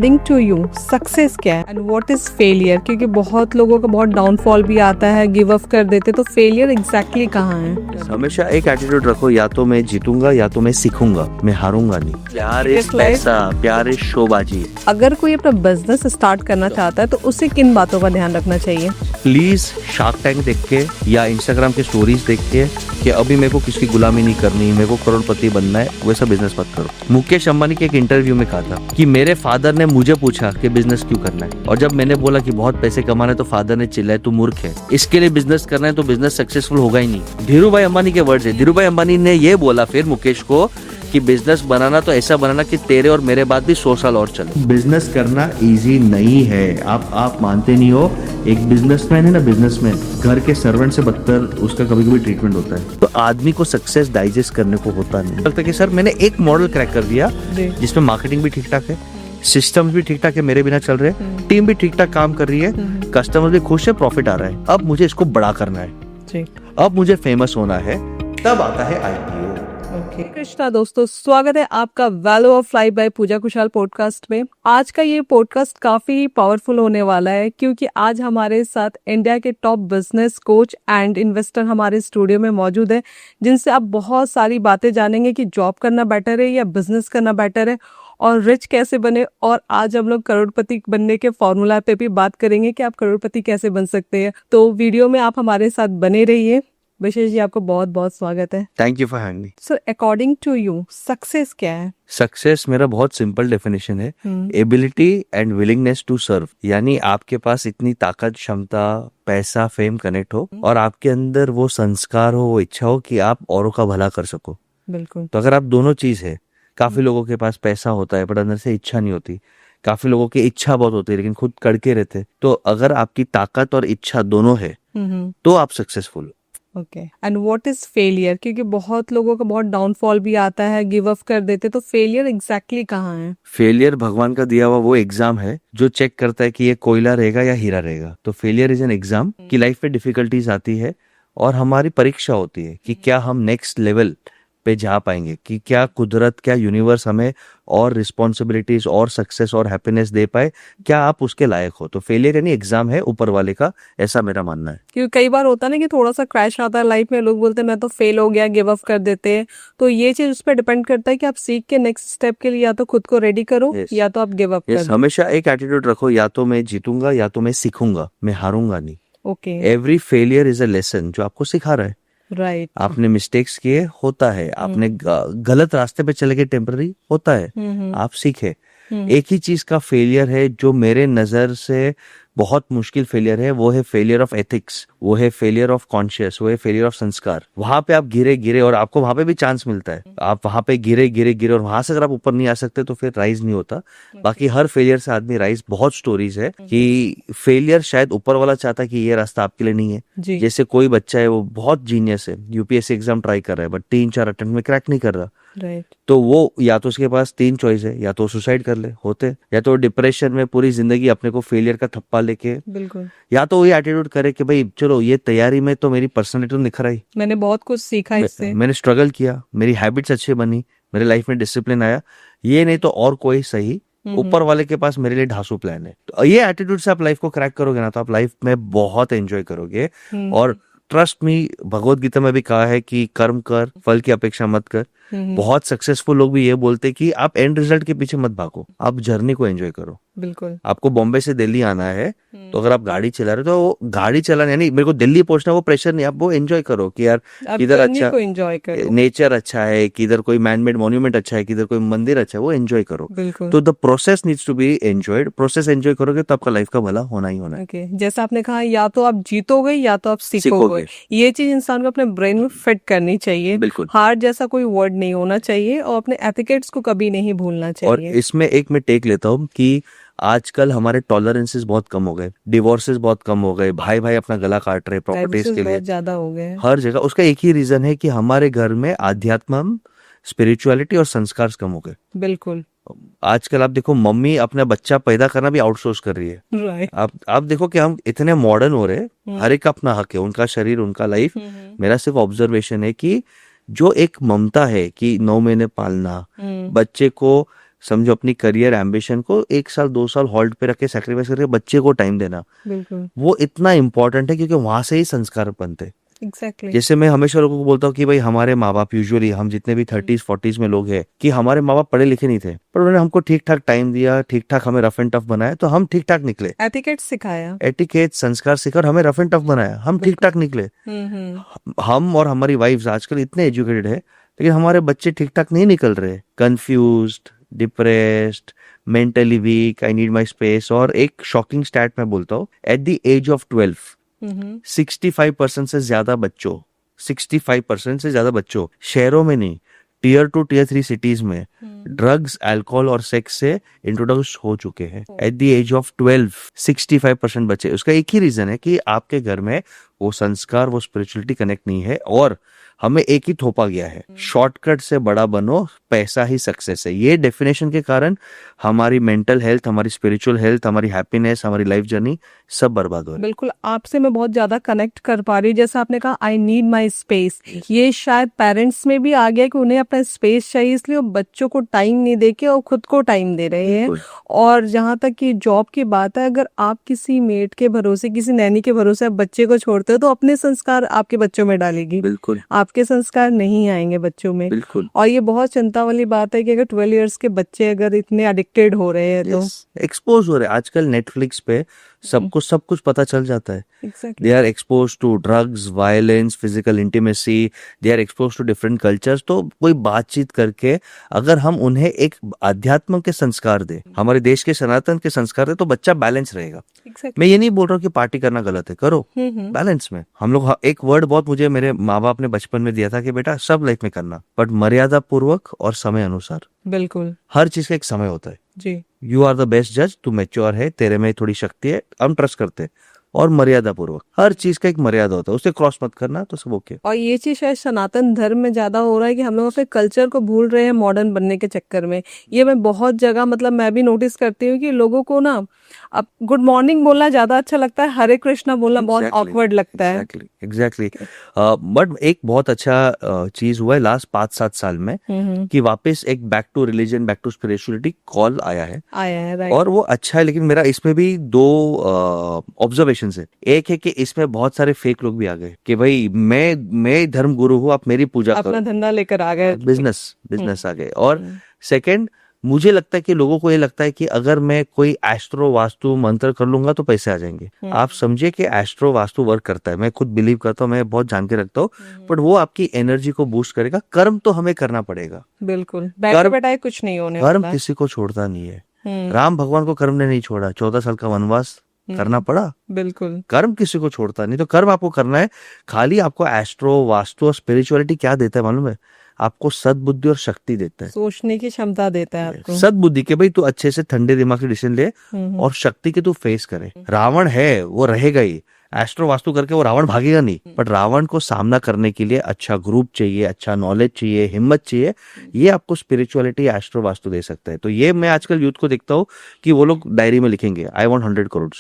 According to you success क्या है and what is failure? क्योंकि बहुत लोगों का बहुत डाउनफॉल भी आता है, गिव अप कर देते, तो फेलियर एग्जैक्टली कहाँ है? हमेशा एक एटीट्यूड रखो, या तो मैं जीतूंगा या तो मैं सीखूंगा, मैं हारूंगा नहीं। प्यार इज पैसा, प्यार इज शोबाजी। अगर कोई अपना बिजनेस स्टार्ट करना चाहता है तो उसे किन बातों का ध्यान रखना चाहिए? प्लीज शार्क टैंक देख के या इंस्टाग्राम के स्टोरीज देख के कि अभी मेरे को किसकी गुलामी नहीं करनी, मेरे को करोड़पति बनना है, वैसा बिजनेस मत करो। मुकेश अंबानी के एक इंटरव्यू में कहा था कि मेरे फादर ने मुझे पूछा कि बिजनेस क्यों करना है, और जब मैंने बोला कि बहुत पैसे कमाना है तो फादर ने चिल्लाया तू मूर्ख है, इसके लिए बिजनेस करना है तो बिजनेस सक्सेसफुल होगा ही नहीं। धीरू भाई अंबानी के वर्ड्स है। धीरू भाई अंबानी ने ये बोला फिर मुकेश को कि बिजनेस बनाना तो ऐसा बनाना कि तेरे और मेरे बाद भी 100 साल और चले। बिजनेस करना इजी नहीं है, आप मानते नहीं हो। एक बिजनेसमैन है ना, बिजनेसमैन घर के सर्वेंट से बदतर उसका कभी कभी ट्रीटमेंट होता है। तो आदमी को सक्सेस डाइजेस्ट करने को होता नहीं। लगता है कि सर मैंने एक मॉडल क्रैक कर दिया जिसमें मार्केटिंग भी ठीक ठाक है, सिस्टम्स भी ठीक ठाक है, मेरे बिना चल रहे हैं, टीम भी ठीक ठाक काम कर रही है, कस्टमर भी खुश है, प्रॉफिट आ रहा है। अब मुझे इसको बड़ा करना है, अब मुझे फेमस होना है, तब आता है IPO। कृष्णा दोस्तों, स्वागत है आपका value of life by Puja Kushal podcast में। आज का ये पॉडकास्ट काफी पावरफुल होने वाला है क्योंकि आज हमारे साथ इंडिया के top business coach and investor हमारे स्टूडियो में मौजूद है, जिनसे आप बहुत सारी बातें जानेंगे कि जॉब करना बेटर है या बिजनेस करना बेटर है, और रिच कैसे बने। और आज हम लोग करोड़पति बनने के फॉर्मूला पे भी बात करेंगे कि आप करोड़पति कैसे बन सकते हैं। तो वीडियो में आप हमारे साथ बने रहिए। विशेष जी, आपको बहुत बहुत स्वागत है। Thank you for having me. Sir, according to you success क्या है? सक्सेस मेरा बहुत सिंपल डेफिनेशन है, ability and willingness to serve. यानी आपके पास इतनी ताकत, क्षमता, पैसा, फेम कनेक्ट हो और आपके अंदर वो संस्कार हो, वो इच्छा हो कि आप औरों का भला कर सको। बिल्कुल। तो अगर आप दोनों चीज है, काफी लोगों के पास पैसा होता है पर अंदर से इच्छा नहीं होती, काफी लोगों की इच्छा बहुत होती है लेकिन खुद कड़के रहते। तो अगर आपकी ताकत और इच्छा दोनों है तो आप successful. Okay, and what is failure? क्योंकि बहुत लोगों का बहुत डाउनफॉल भी आता है, गिव अप कर देते, तो फेलियर एग्जैक्टली कहाँ है? फेलियर भगवान का दिया हुआ वो एग्जाम है जो चेक करता है कि ये कोयला रहेगा या हीरा रहेगा। तो फेलियर इज एन एग्जाम कि लाइफ में डिफिकल्टीज आती है और हमारी परीक्षा होती है कि क्या हम नेक्स्ट लेवल पे जा पाएंगे, कि क्या कुदरत, क्या यूनिवर्स हमें और रिस्पॉन्सिबिलिटीज और सक्सेस और हैप्पीनेस दे पाए, क्या आप उसके लायक हो। तो फेलियर यानी एग्जाम है ऊपर वाले का, ऐसा मेरा मानना है। क्योंकि कई बार होता है ना कि थोड़ा सा क्रैश आता है लाइफ में, लोग बोलते हैं मैं तो फेल हो गया, गिव अप कर देते हैं। तो ये चीज उस पर डिपेंड करता है कि आप सीख के नेक्स्ट स्टेप के लिए या तो खुद को रेडी करो या तो आप गिव अप कर दो। हमेशा एक एटीट्यूड रखो, या तो मैं जीतूंगा या तो मैं सीखूंगा, मैं हारूंगा नहीं। Okay, every failure is a lesson जो आपको सिखा रहा है। राइट। आपने मिस्टेक्स किए, होता है, आपने गलत रास्ते पे चले गए, टेम्पररी होता है, आप सीखे। एक ही चीज का फेलियर है जो मेरे नजर से बहुत मुश्किल फेलियर है, वो है फेलियर ऑफ एथिक्स, वो है फेलियर ऑफ कॉन्शियस, वो है फेलियर ऑफ संस्कार। वहां पे आप गिरे और आपको वहां पे भी चांस मिलता है, आप वहां पे गिरे और वहां से अगर आप ऊपर नहीं आ सकते तो फिर राइज नहीं होता। बाकी हर फेलियर से आदमी राइज। बहुत स्टोरीज है कि फेलियर शायद ऊपर वाला चाहता है कि ये रास्ता आपके लिए नहीं है। जैसे कोई बच्चा है, वो बहुत जीनियस है, UPSC एग्जाम ट्राई कर रहा है बट 3-4 अटेम्प्ट में क्रैक नहीं कर रहा। राइट। तो वो या तो उसके पास 3 चॉइस है, या तो सुसाइड कर ले होते, या तो डिप्रेशन में पूरी जिंदगी अपने को फेलियर का थप्पा लेके, बिल्कुल, या तो वही एटीट्यूड करे कि भाई चलो ये तैयारी में तो मेरी पर्सनालिटी तो निखर आई, मैंने बहुत कुछ सीखा इससे, मैंने स्ट्रगल किया, मेरी हैबिट्स अच्छी बनी, मेरे लाइफ में डिसिप्लिन आया, ये नहीं तो और कोई सही, ऊपर वाले के पास मेरे लिए ढांसू प्लान है। तो ये एटीट्यूड से आप लाइफ को क्रैक करोगे ना तो आप लाइफ में बहुत एंजॉय करोगे। और ट्रस्ट मी, भगवत गीता में भी कहा है कि कर्म कर, फल की अपेक्षा मत कर। बहुत सक्सेसफुल लोग भी ये बोलते कि आप एंड रिजल्ट के पीछे मत भागो, आप जर्नी को एंजॉय करो। बिल्कुल। आपको बॉम्बे से दिल्ली आना है तो अगर आप गाड़ी चला रहे हो तो वो गाड़ी चलाना, यानी मेरे को दिल्ली पहुंचना, वो प्रेशर नहीं, आप वो एंजॉय करो कि यार किधर अच्छा नेचर अच्छा है, किधर कोई मैनमेड मॉन्यूमेंट अच्छा है, किधर कोई मंदिर अच्छा है, वो एंजॉय करो। तो the process needs to be enjoyed. Process enjoy करोगे तो आपका लाइफ का भला होना ही होना है। जैसा आपने कहा, या तो आप जीतोगे या तो आप सीखोगे। ये चीज इंसान को अपने ब्रेन में फिट करनी चाहिए। बिल्कुल। हार जैसा कोई वर्ड नहीं होना चाहिए और अपने एथिकेट्स को कभी नहीं भूलना चाहिए। और इसमें एक मैं टेक लेता हूँ कि आजकल हमारे टॉलरेंसेस बहुत कम हो गए, डिवोर्सेस बहुत कम हो गए, भाई भाई अपना गला काट रहे प्रॉपर्टीज के लिए, बहुत ज्यादा हो गए हर जगह। उसका एक ही रीजन है कि हमारे घर में आध्यात्म, स्पिरिचुअलिटी और संस्कार कम हो गए। बिल्कुल। आजकल आप देखो, मम्मी अपना बच्चा पैदा करना भी आउटसोर्स कर रही है। राइट। आप देखो कि हम इतने मॉडर्न हो रहे, हर एक का अपना हक है, उनका शरीर, उनका लाइफ। मेरा सिर्फ ऑब्जर्वेशन है कि जो एक ममता है कि 9 महीने पालना, बच्चे को समझो अपनी करियर एम्बिशन को 1 साल 2 साल हॉल्ट पे रख के सैक्रिफाइस करके बच्चे को टाइम देना, बिल्कुल वो इतना इंपॉर्टेंट है क्योंकि वहां से ही संस्कार बनते हैं। एग्जैक्टली। जैसे मैं हमेशा लोगों को बोलता हूँ कि भाई हमारे माँ बाप, यूजुअली हम जितने भी 30s 40s में लोग हैं, कि हमारे माँ बाप पढ़े लिखे नहीं थे, पर उन्होंने हमको ठीक ठाक टाइम दिया, ठीक ठाक हमें रफ एंड टफ बनाया, तो हम ठीक ठाक निकले। एटिकेट सिखाया। एटिकेट, संस्कार सिखा और हमें रफ एंड टफ बनाया, हम ठीक ठाक निकले। हम और हमारी वाइफ्स आजकल इतने एजुकेटेड है, लेकिन हमारे बच्चे ठीक ठाक नहीं निकल रहे, confused, depressed, mentally weak, I need my space. और एक शॉकिंग स्टैट मैं बोलता हूँ, एट द एज ऑफ 12 65% से ज्यादा बच्चों 65% से ज्यादा बच्चों शहरों में नहीं, टीयर 2 टीयर 3 सिटीज में ड्रग्स, अल्कोहल और सेक्स से इंट्रोड्यूस हो चुके हैं एट द एज ऑफ 12। 65% बच्चे। उसका एक ही रीजन है कि आपके घर में वो संस्कार, वो स्पिरिचुअलिटी कनेक्ट नहीं है, और हमें एक ही थोपा गया है, शॉर्टकट से बड़ा बनो, पैसा ही सक्सेस है। ये डेफिनेशन के कारण हमारी मेंटल हेल्थ, हमारी स्पिरिचुअल हेल्थ, हमारी हैप्पीनेस, हमारी लाइफ जर्नी सब बर्बाद हो रही है। बिल्कुल, आपसे मैं बहुत ज्यादा कनेक्ट कर पा रही हूँ। जैसे आपने कहा आई नीड माई स्पेस, ये शायद पेरेंट्स में भी आ गया कि उन्हें अपना स्पेस चाहिए, इसलिए वो बच्चों को टाइम नहीं दे के और खुद को टाइम दे रहे हैं। और जहां तक कि जॉब की बात है, अगर आप किसी मेड के भरोसे, किसी नैनी के भरोसे आप बच्चे को छोड़ते हो, तो अपने संस्कार आपके बच्चों में डालेगी, बिल्कुल आपके संस्कार नहीं आएंगे बच्चों में। बिल्कुल। और ये बहुत चिंता वाली बात है कि अगर 12 इयर्स के बच्चे अगर इतने एडिक्टेड हो रहे हैं तो एक्सपोज हो रहे हैं। आजकल नेटफ्लिक्स पे सबको सब कुछ पता चल जाता है। Exactly. They are expose to drugs, violence, physical intimacy, they are expose to different cultures. तो कोई बातचीत करके अगर हम उन्हें एक अध्यात्म के संस्कार दे, हमारे देश के सनातन के संस्कार दे, तो बच्चा बैलेंस रहेगा। मैं ये नहीं बोल रहा हूँ कि पार्टी करना गलत है, करो बैलेंस में। हम लोग एक वर्ड बहुत मुझे मेरे माँ बाप ने बचपन में दिया था कि बेटा सब लाइफ में करना, बट मर्यादा पूर्वक और समय अनुसार। बिल्कुल, हर चीज का एक समय होता है जी। यू आर द बेस्ट जज, तू मैच्योर है, तेरे में थोड़ी शक्ति है, हम ट्रस्ट करते हैं। और मर्यादा पूर्वक, हर चीज का एक मर्यादा होता है, उसे क्रॉस मत करना, तो सब ओके। और ये चीज शायद सनातन धर्म में ज्यादा हो रहा है कि हम लोग अपने कल्चर को भूल रहे हैं मॉडर्न बनने के चक्कर में। ये मैं बहुत जगह, मतलब मैं भी नोटिस करती हूँ कि लोगों को ना अब गुड मॉर्निंग बोलना ज्यादा अच्छा लगता है, हरे कृष्णा बोलना बहुत ऑकवर्ड लगता है। एग्जैक्टली। बट एक बहुत अच्छा चीज हुआ है लास्ट 5-7 साल में, कि वापस एक back to religion, back to spirituality call आया है, राइट। और वो अच्छा है। लेकिन मेरा इसमें भी दो ऑब्जर्वेशन है। एक है कि इसमें बहुत सारे फेक लोग भी आ गए कि भाई मैं धर्म गुरु हूँ, आप मेरी पूजा करो, अपना धंधा लेकर आ गए, बिजनेस आ गए। और सेकंड, मुझे लगता है कि लोगों को ये लगता है कि अगर मैं कोई एस्ट्रो वास्तु मंत्र कर लूंगा तो पैसे आ जाएंगे। आप समझिए कि एस्ट्रो वास्तु वर्क करता है, मैं खुद बिलीव करता हूँ, मैं बहुत जान के रखता हूँ, बट वो आपकी एनर्जी को बूस्ट करेगा। कर्म तो हमें करना पड़ेगा। बिल्कुल, बैठे बैठाए कुछ नहीं होने कर्म वाला। किसी को छोड़ता नहीं है। राम भगवान को कर्म ने नहीं छोड़ा, 14 साल का वनवास करना पड़ा। बिल्कुल, कर्म किसी को छोड़ता नहीं, तो कर्म आपको करना है। खाली आपको एस्ट्रो वास्तु और स्पिरिचुअलिटी क्या देता है मालूम है? आपको सद्बुद्धि और शक्ति देता है, सोचने की क्षमता देता है आपको। सद्बुद्धि के भाई तू अच्छे से ठंडे दिमाग से डिसीजन ले, और शक्ति के तू फेस करे। रावण है वो रहेगा ही, एस्ट्रो वास्तु करके वो रावण भागेगा नहीं, बट रावण को सामना करने के लिए अच्छा ग्रुप चाहिए, अच्छा नॉलेज चाहिए, हिम्मत चाहिए। ये आपको स्पिरिचुअलिटी एस्ट्रो वास्तु दे सकता है। तो ये मैं आजकल यूथ को देखता हूँ कि वो लोग डायरी में लिखेंगे आई वांट 100 करोड़।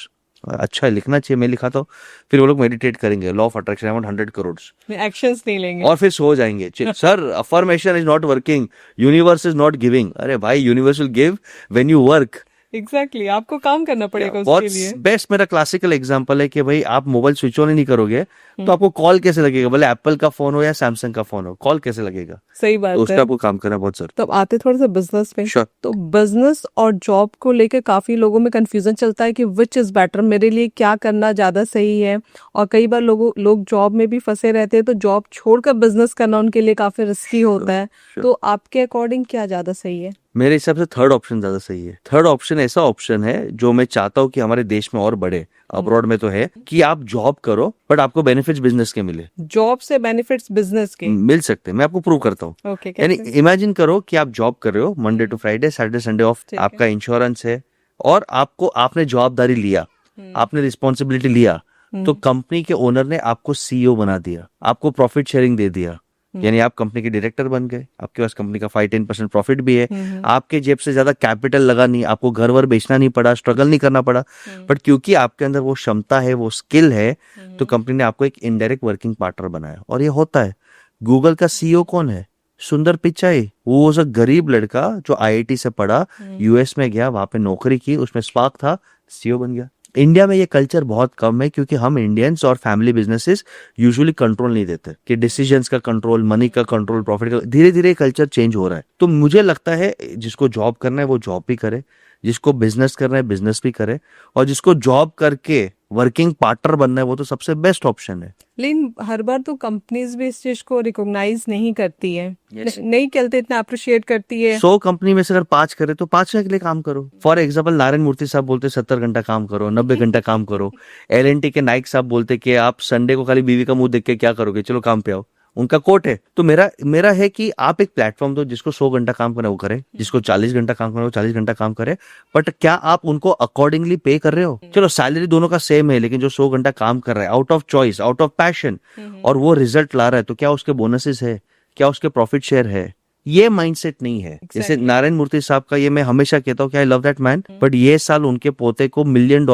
अच्छा लिखना चाहिए, मैं लिखाता हूँ। फिर वो लोग मेडिटेट करेंगे, law of attraction, I want 100 crore, actions नहीं लेंगे, और फिर सो जाएंगे। Sir affirmation is not working, universe is not giving. अरे भाई, universe will give when you work. Exactly, आपको काम करना पड़ेगा बहुत उसके लिए। बेस्ट मेरा क्लासिकल एग्जांपल है कि भाई आप मोबाइल स्विच ऑन ही नहीं करोगे तो आपको कॉल कैसे लगेगा? भले एप्पल का फोन हो या सैमसंग का फोन हो, कॉल कैसे लगेगा? सही बात तो उसका है। आपको काम करना बहुत जरूरी। तो अब आते थोड़ा सा बिजनेस पे। Sure. तो बिजनेस और जॉब को लेकर काफी लोगों में कंफ्यूजन चलता है कि विच इज बेटर, मेरे लिए क्या करना ज्यादा सही है। और कई बार लोग जॉब में भी फंसे रहते हैं, तो जॉब छोड़कर बिजनेस करना उनके लिए काफी रिस्की होता है। तो आपके अकॉर्डिंग क्या ज्यादा सही है? मेरे हिसाब से थर्ड ऑप्शन ज्यादा सही है। थर्ड ऑप्शन ऐसा ऑप्शन है जो मैं चाहता हूँ कि हमारे देश में और बढ़े, अब्रॉड में तो है, कि आप जॉब करो बट आपको बेनिफिट्स बिजनेस के मिले। जॉब से बेनिफिट्स बिजनेस के मिल सकते हैं, मैं आपको प्रूव करता हूँ। ओके, यानी इमेजिन करो कि आप जॉब कर रहे हो, Monday to Friday, Saturday Sunday off, आपका इंश्योरेंस है, और आपने जवाबदारी लिया, आपने रिस्पॉन्सिबिलिटी लिया, तो कंपनी के ओनर ने आपको सीईओ बना दिया, आपको प्रॉफिट शेयरिंग दे दिया। यानी आप कंपनी के डायरेक्टर बन गए, आपके पास कंपनी का 5-10% प्रॉफिट भी है, आपके जेब से ज्यादा कैपिटल लगा नहीं, आपको घर वर बेचना नहीं पड़ा, स्ट्रगल नहीं करना पड़ा, बट क्योंकि आपके अंदर वो क्षमता है, वो स्किल है, तो कंपनी ने आपको एक इनडायरेक्ट वर्किंग पार्टनर बनाया। और ये होता है। गूगल का सीईओ कौन है? सुंदर पिचाई, वो was a गरीब लड़का जो आईआईटी से पढ़ा, यूएस में गया, वहां पे नौकरी की, उसमें स्पार्क था, सीईओ बन गया। इंडिया में ये कल्चर बहुत कम है क्योंकि हम इंडियंस और फैमिली बिजनेसेस यूजुअली कंट्रोल नहीं देते कि डिसीजंस का कंट्रोल, मनी का कंट्रोल, प्रॉफिट का। धीरे धीरे कल्चर चेंज हो रहा है। तो मुझे लगता है जिसको जॉब करना है वो जॉब भी करे, जिसको बिजनेस करना है बिजनेस भी करे, और जिसको जॉब करके वर्किंग पार्टनर बनना है वो तो सबसे बेस्ट ऑप्शन है। लेकिन हर बार तो कंपनीज भी इस चीज को रिकॉग्नाइज नहीं करती है, Yes. नहीं कहते, इतना अप्रिशिएट करती है। 100 कंपनी में से अगर 5 करे तो 5 के लिए काम करो। फॉर एग्जाम्पल नारायण मूर्ति साहब बोलते 70 घंटा काम करो, 90 घंटा काम करो। एलएनटी के नाइक साहब बोलते कि आप संडे को खाली बीवी का मुंह देख के क्या करोगे, चलो काम पे आओ। उनका कोट है। तो मेरा है कि आप एक प्लेटफॉर्म दो, जिसको 100 घंटा काम करना है वो करे, जिसको 40 घंटा काम करना है वो 40 घंटा काम करे, बट क्या आप उनको अकॉर्डिंगली पे कर रहे हो? चलो सैलरी दोनों का सेम है, लेकिन जो 100 घंटा काम कर रहा है out of choice, out of passion, और वो रिजल्ट ला रहा है, तो क्या उसके बोनसेस है, क्या उसके प्रॉफिट शेयर है? ये माइंडसेट नहीं है। जैसे नारायण मूर्ति साहब का, ये मैं हमेशा कहता हूँ कि I love that man, but ये साल उनके पोते को $1 मिलियन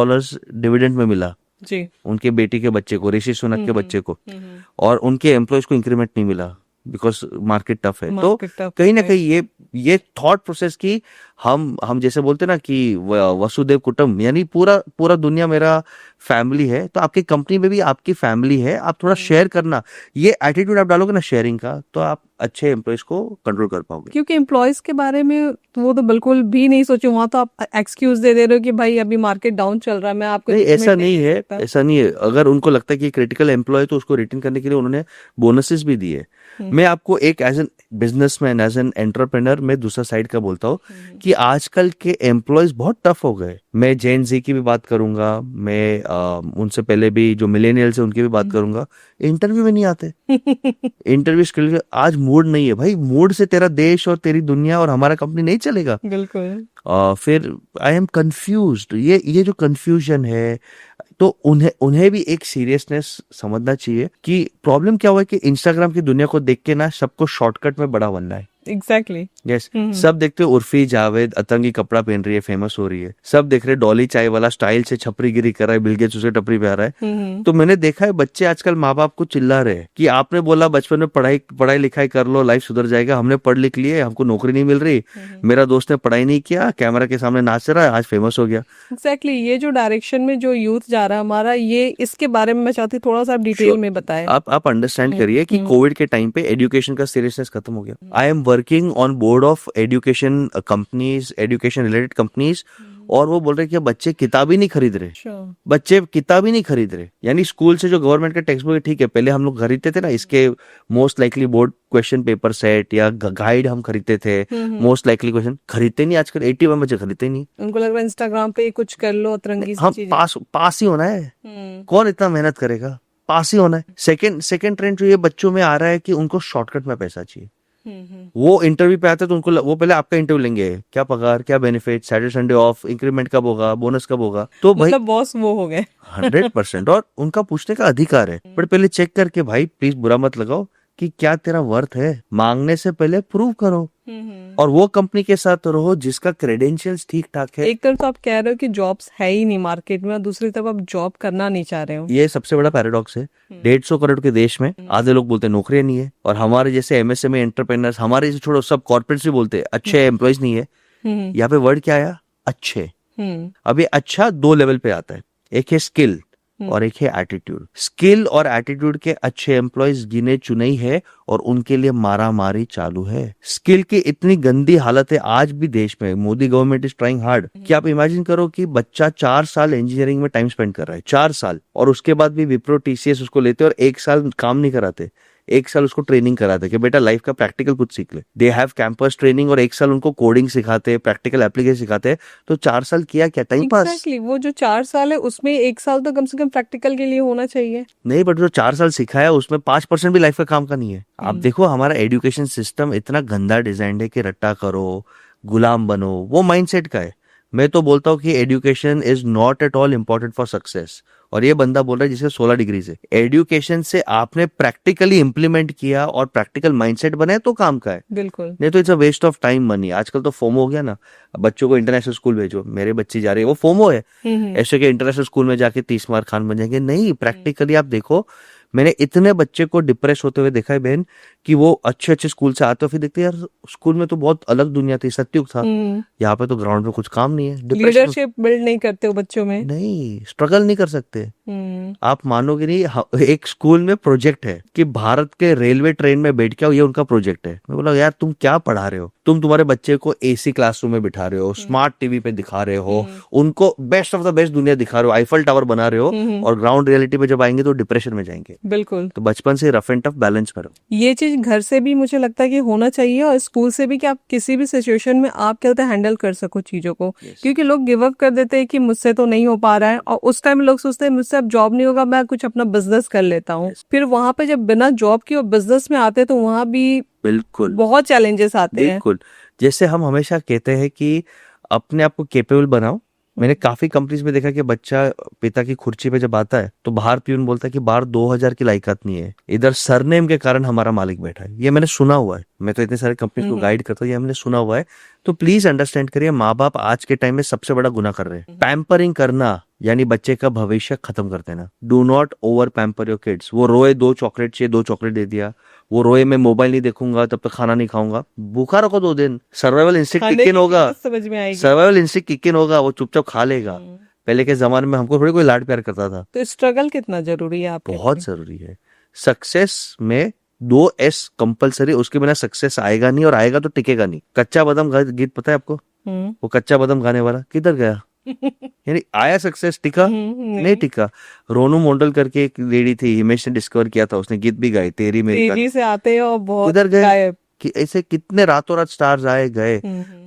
डिविडेंड में मिला जी। उनके बेटी के बच्चे को, ऋषि सुनक के बच्चे को, और उनके एम्प्लॉयज को इंक्रीमेंट नहीं मिला बिकॉज मार्केट टफ है। तो कहीं ना कहीं ये थॉट प्रोसेस की हम जैसे बोलते ना कि वसुदेव कुटुंब, यानी पूरा दुनिया मेरा फैमिली है, तो आपकी कंपनी में भी आपकी फैमिली है। आप थोड़ा शेयर करना, ये एटीट्यूड आप डालोगे ना शेयरिंग का, तो आप अच्छे एम्प्लॉयज को कंट्रोल कर पाओगे। क्योंकि एम्प्लॉयज के बारे में तो वो तो बिल्कुल भी नहीं सोचे, वहां तो आप एक्सक्यूज दे रहे हो कि भाई अभी मार्केट डाउन चल रहा है, मैं आपको नहीं, ऐसा नहीं है, ऐसा नहीं है। अगर उनको लगता है कि क्रिटिकल एम्प्लॉय, तो उसको रिटेन करने के लिए उन्होंने बोनसेस भी दिए। मैं आपको एक as an businessman, as an entrepreneur, मैं दूसरा साइड का बोलता हूँ कि आजकल के एम्प्लॉयज बहुत टफ हो गए। मैं जेन जी की भी बात करूंगा, मैं उनसे पहले भी जो मिलेनियल्स है उनकी भी बात करूंगा, इंटरव्यू में नहीं आते। इंटरव्यू स्किल, आज मूड नहीं है भाई, मूड से तेरा देश और तेरी दुनिया और हमारा कंपनी नहीं चलेगा। बिल्कुल। फिर आई एम कंफ्यूज्ड, ये जो कंफ्यूजन है, तो उन्हें भी एक सीरियसनेस समझना चाहिए कि प्रॉब्लम क्या हुआ है कि इंस्टाग्राम की दुनिया को देख के ना सबको शॉर्टकट में बड़ा बनना है। एग्जैक्टली। यस, सब देखते हो उर्फी जावेद अतंगी कपड़ा पहन रही है, फेमस हो रही है। सब देख रहे डॉली चाय वाला स्टाइल से छपरी गिरी कर रहा है, बिल गेट्स उसे टपरी पे आ रहा है। तो मैंने देखा है बच्चे आजकल माँ बाप को चिल्ला रहे हैं कि आपने बोला बचपन में पढ़ाई लिखाई कर लो, लाइफ सुधर जाएगा, हमने पढ़ लिख लिए, हमको नौकरी नहीं मिल रही, मेरा दोस्त ने पढ़ाई नहीं किया, कैमरा के सामने नाच रहा है, आज फेमस हो गया। एग्जैक्टली। ये जो डायरेक्शन में जो यूथ जा रहा है हमारा, ये इसके बारे में मैं चाहती हूँ थोड़ा सा आप डिटेल में बताएं। आप अंडरस्टैंड करिए कि कोविड के टाइम पे एजुकेशन का सीरियसनेस खत्म हो गया। I am working on board of education companies, education related companies, और वो बोल रहे कि बच्चे किताब ही नहीं खरीद रहे। बच्चे किताब ही नहीं खरीद रहे, यानी स्कूल से जो गवर्नमेंट का टेक्स्ट बुक है, ठीक है, पहले हम लोग खरीदते थे ना, इसके most likely board question paper set या गाइड हम खरीदते थे, मोस्ट लाइकली क्वेश्चन खरीदते नहीं आजकल। 81 बच्चे खरीदते नहीं। उनको लग रहा है इंस्टाग्राम पे कुछ कर लो, अतरंगी सी हम चीजें। पास ही होना है, कौन इतना मेहनत करेगा, पास ही होना है। सेकंड ट्रेंड जो ये बच्चों में आ रहा है कि उनको शॉर्टकट में पैसा चाहिए। वो इंटरव्यू पे आते हैं तो उनको वो पहले आपका इंटरव्यू लेंगे, क्या पगार, क्या benefit, Saturday Sunday of, increment कब होगा, बोनस कब होगा। तो भाई मतलब बॉस वो हो गए 100%, और उनका पूछने का अधिकार है, बट पहले चेक करके भाई प्लीज बुरा मत लगाओ कि क्या तेरा वर्थ है, मांगने से पहले प्रूव करो, और वो कंपनी के साथ रहो जिसका क्रेडेंशियल्स ठीक ठाक है। एक तरफ तो आप कह रहे हो कि जॉब्स है ही नहीं मार्केट में, और दूसरी तरफ आप जॉब करना नहीं चाह रहे हो। ये सबसे बड़ा पैराडॉक्स है। 150 करोड़ के देश में आधे लोग बोलते हैं नौकरियां नहीं है, और हमारे जैसे एमएसएमई एंटरप्रेन्योर्स, हमारे जैसे छोड़ो सब कॉर्पोरेट्स भी बोलते हैं अच्छे एम्प्लॉयज नहीं है। यहाँ पे वर्ड क्या आया, अच्छे। अब ये अच्छा 2 लेवल पे आता है, एक है स्किल और एक है एटीट्यूड। स्किल और एटीट्यूड के अच्छे एम्प्लॉयज गिने चुने ही है, और उनके लिए मारा मारी चालू है। स्किल की इतनी गंदी हालत है आज भी देश में, Modi government is trying hard कि आप इमेजिन करो कि बच्चा 4 साल इंजीनियरिंग में टाइम स्पेंड कर रहा है, 4 साल, और उसके बाद भी विप्रो टीसीएस उसको लेते और 1 साल काम नहीं कराते, 1 साल उसको ट्रेनिंग कराते कि बेटा लाइफ का प्रैक्टिकल कुछ सीख ले। दे हैव कैंपस ट्रेनिंग, और 1 साल उनको कोडिंग सिखाते, प्रैक्टिकल एप्लीकेशन सिखाते। तो 4 साल किया क्या, टाइम पास। Exactly, वो जो 4 साल है उसमें 1 साल तो कम से कम प्रैक्टिकल के लिए होना चाहिए। नहीं, बट जो 4 साल सिखाया उसमें 5% भी लाइफ का काम का नहीं है। आप देखो हमारा एजुकेशन सिस्टम इतना गंदा डिजाइन है कि रट्टा करो, गुलाम बनो, वो माइंडसेट का है। मैं तो बोलता हूँ कि education is not at all important for success, और ये बंदा बोल रहा है जिसके 16 डिग्री है। एजुकेशन से आपने प्रैक्टिकली इंप्लीमेंट किया और प्रैक्टिकल माइंडसेट बनाए तो काम का है। बिल्कुल, नहीं तो it's a waste of time money. आजकल तो फोमो हो गया ना, बच्चों को इंटरनेशनल स्कूल भेजो, मेरे बच्चे जा रहे हैं, वो फोमो है। ऐसे के इंटरनेशनल स्कूल में जाके 30 मार खान बन जाएंगे, नहीं, प्रैक्टिकली आप देखो। मैंने इतने बच्चे को डिप्रेस होते हुए देखा है बहन कि वो अच्छे अच्छे स्कूल से आते हो, फिर देखते हैं यार स्कूल में तो बहुत अलग दुनिया थी, सत्युग था, यहाँ पे तो ग्राउंड में कुछ काम नहीं है, डिप्रेशन। लीडरशिप बिल्ड नहीं करते हो बच्चों में। नहीं, स्ट्रगल नहीं कर सकते। हम्म। आप मानोगे नहीं, एक स्कूल में प्रोजेक्ट है कि भारत के रेलवे ट्रेन में बैठ के आओ, ये उनका प्रोजेक्ट है। मैं बोला यार तुम क्या पढ़ा रहे हो, तुम तुम्हारे बच्चे को एसी क्लासरूम में बिठा रहे हो, स्मार्ट टीवी पे दिखा रहे हो, उनको बेस्ट ऑफ द बेस्ट दुनिया दिखा रहे हो, आईफल टावर बना रहे हो, और ग्राउंड रियलिटी पे जब आएंगे तो डिप्रेशन में जाएंगे। बिल्कुल। तो बचपन से रफ एंड टफ बैलेंस करो। ये चीज घर से भी मुझे लगता है कि होना चाहिए, और स्कूल से भी, कि आप किसी भी सिचुएशन में आप क्या होता है हैंडल कर सको चीजों को। क्योंकि लोग गिव अप कर देते हैं कि मुझसे तो नहीं हो पा रहा है, और उस टाइम लोग सोचते हैं मुझसे अब जॉब नहीं होगा, मैं कुछ अपना बिजनेस कर लेता हूँ। फिर वहां पे जब बिना जॉब के और बिजनेस में आते हैं तो वहां भी बिल्कुल बहुत चैलेंजेस आते हैं। बिल्कुल। जैसे हम हमेशा कहते हैं कि अपने आप को कैपेबल बनाओ। मैंने काफी कंपनीज में देखा कि बच्चा पिता की कुर्सी पे जब आता है तो बाहर प्यून बोलता है कि बाहर 2000 की लायकात नहीं है, इधर सरनेम के कारण हमारा मालिक बैठा है। ये मैंने सुना हुआ है, मैं तो इतने सारे कंपनीज को गाइड करता हूँ, ये मैंने सुना हुआ है। तो प्लीज अंडरस्टैंड करिए, माँ बाप आज के टाइम में सबसे बड़ा गुनाह कर रहे हैं। पैम्परिंग करना यानी बच्चे का भविष्य खत्म कर देना। Do not over pamper your kids. वो रोए 2 चॉकलेट चाहिए, 2 चॉकलेट दे दिया। वो रोए मैं मोबाइल नहीं देखूंगा तब तक खाना नहीं खाऊंगा, भूखा रखो 2 दिन, सर्वाइवल इंस्टिंक्ट किक इन होगा, समझ में आएगी। सर्वाइवल इंस्टिंक्ट किक इन होगा, वो चुपचाप खा लेगा। पहले के जमाने में हमको थोड़ी कोई लाड प्यार करता था। तो स्ट्रगल कितना जरूरी है आपके? बहुत जरूरी है। सक्सेस में 2 S कंपलसरी, उसके बिना सक्सेस आएगा नहीं, और आएगा तो टिकेगा नहीं। कच्चा बादाम गीत पता है आपको? वो कच्चा बादाम गाने वाला किधर गया? यानी आया सक्सेस, टिका नहीं टिका। रोनू मंडल करके एक लेडी थी, हिमेश ने डिस्कवर किया था, उसने गीत भी गाए, तेरी मेरी तेजी से आते हैं और बहुत किधर गए? गायब। कि ऐसे कितने रातों रात स्टार्स आए गए।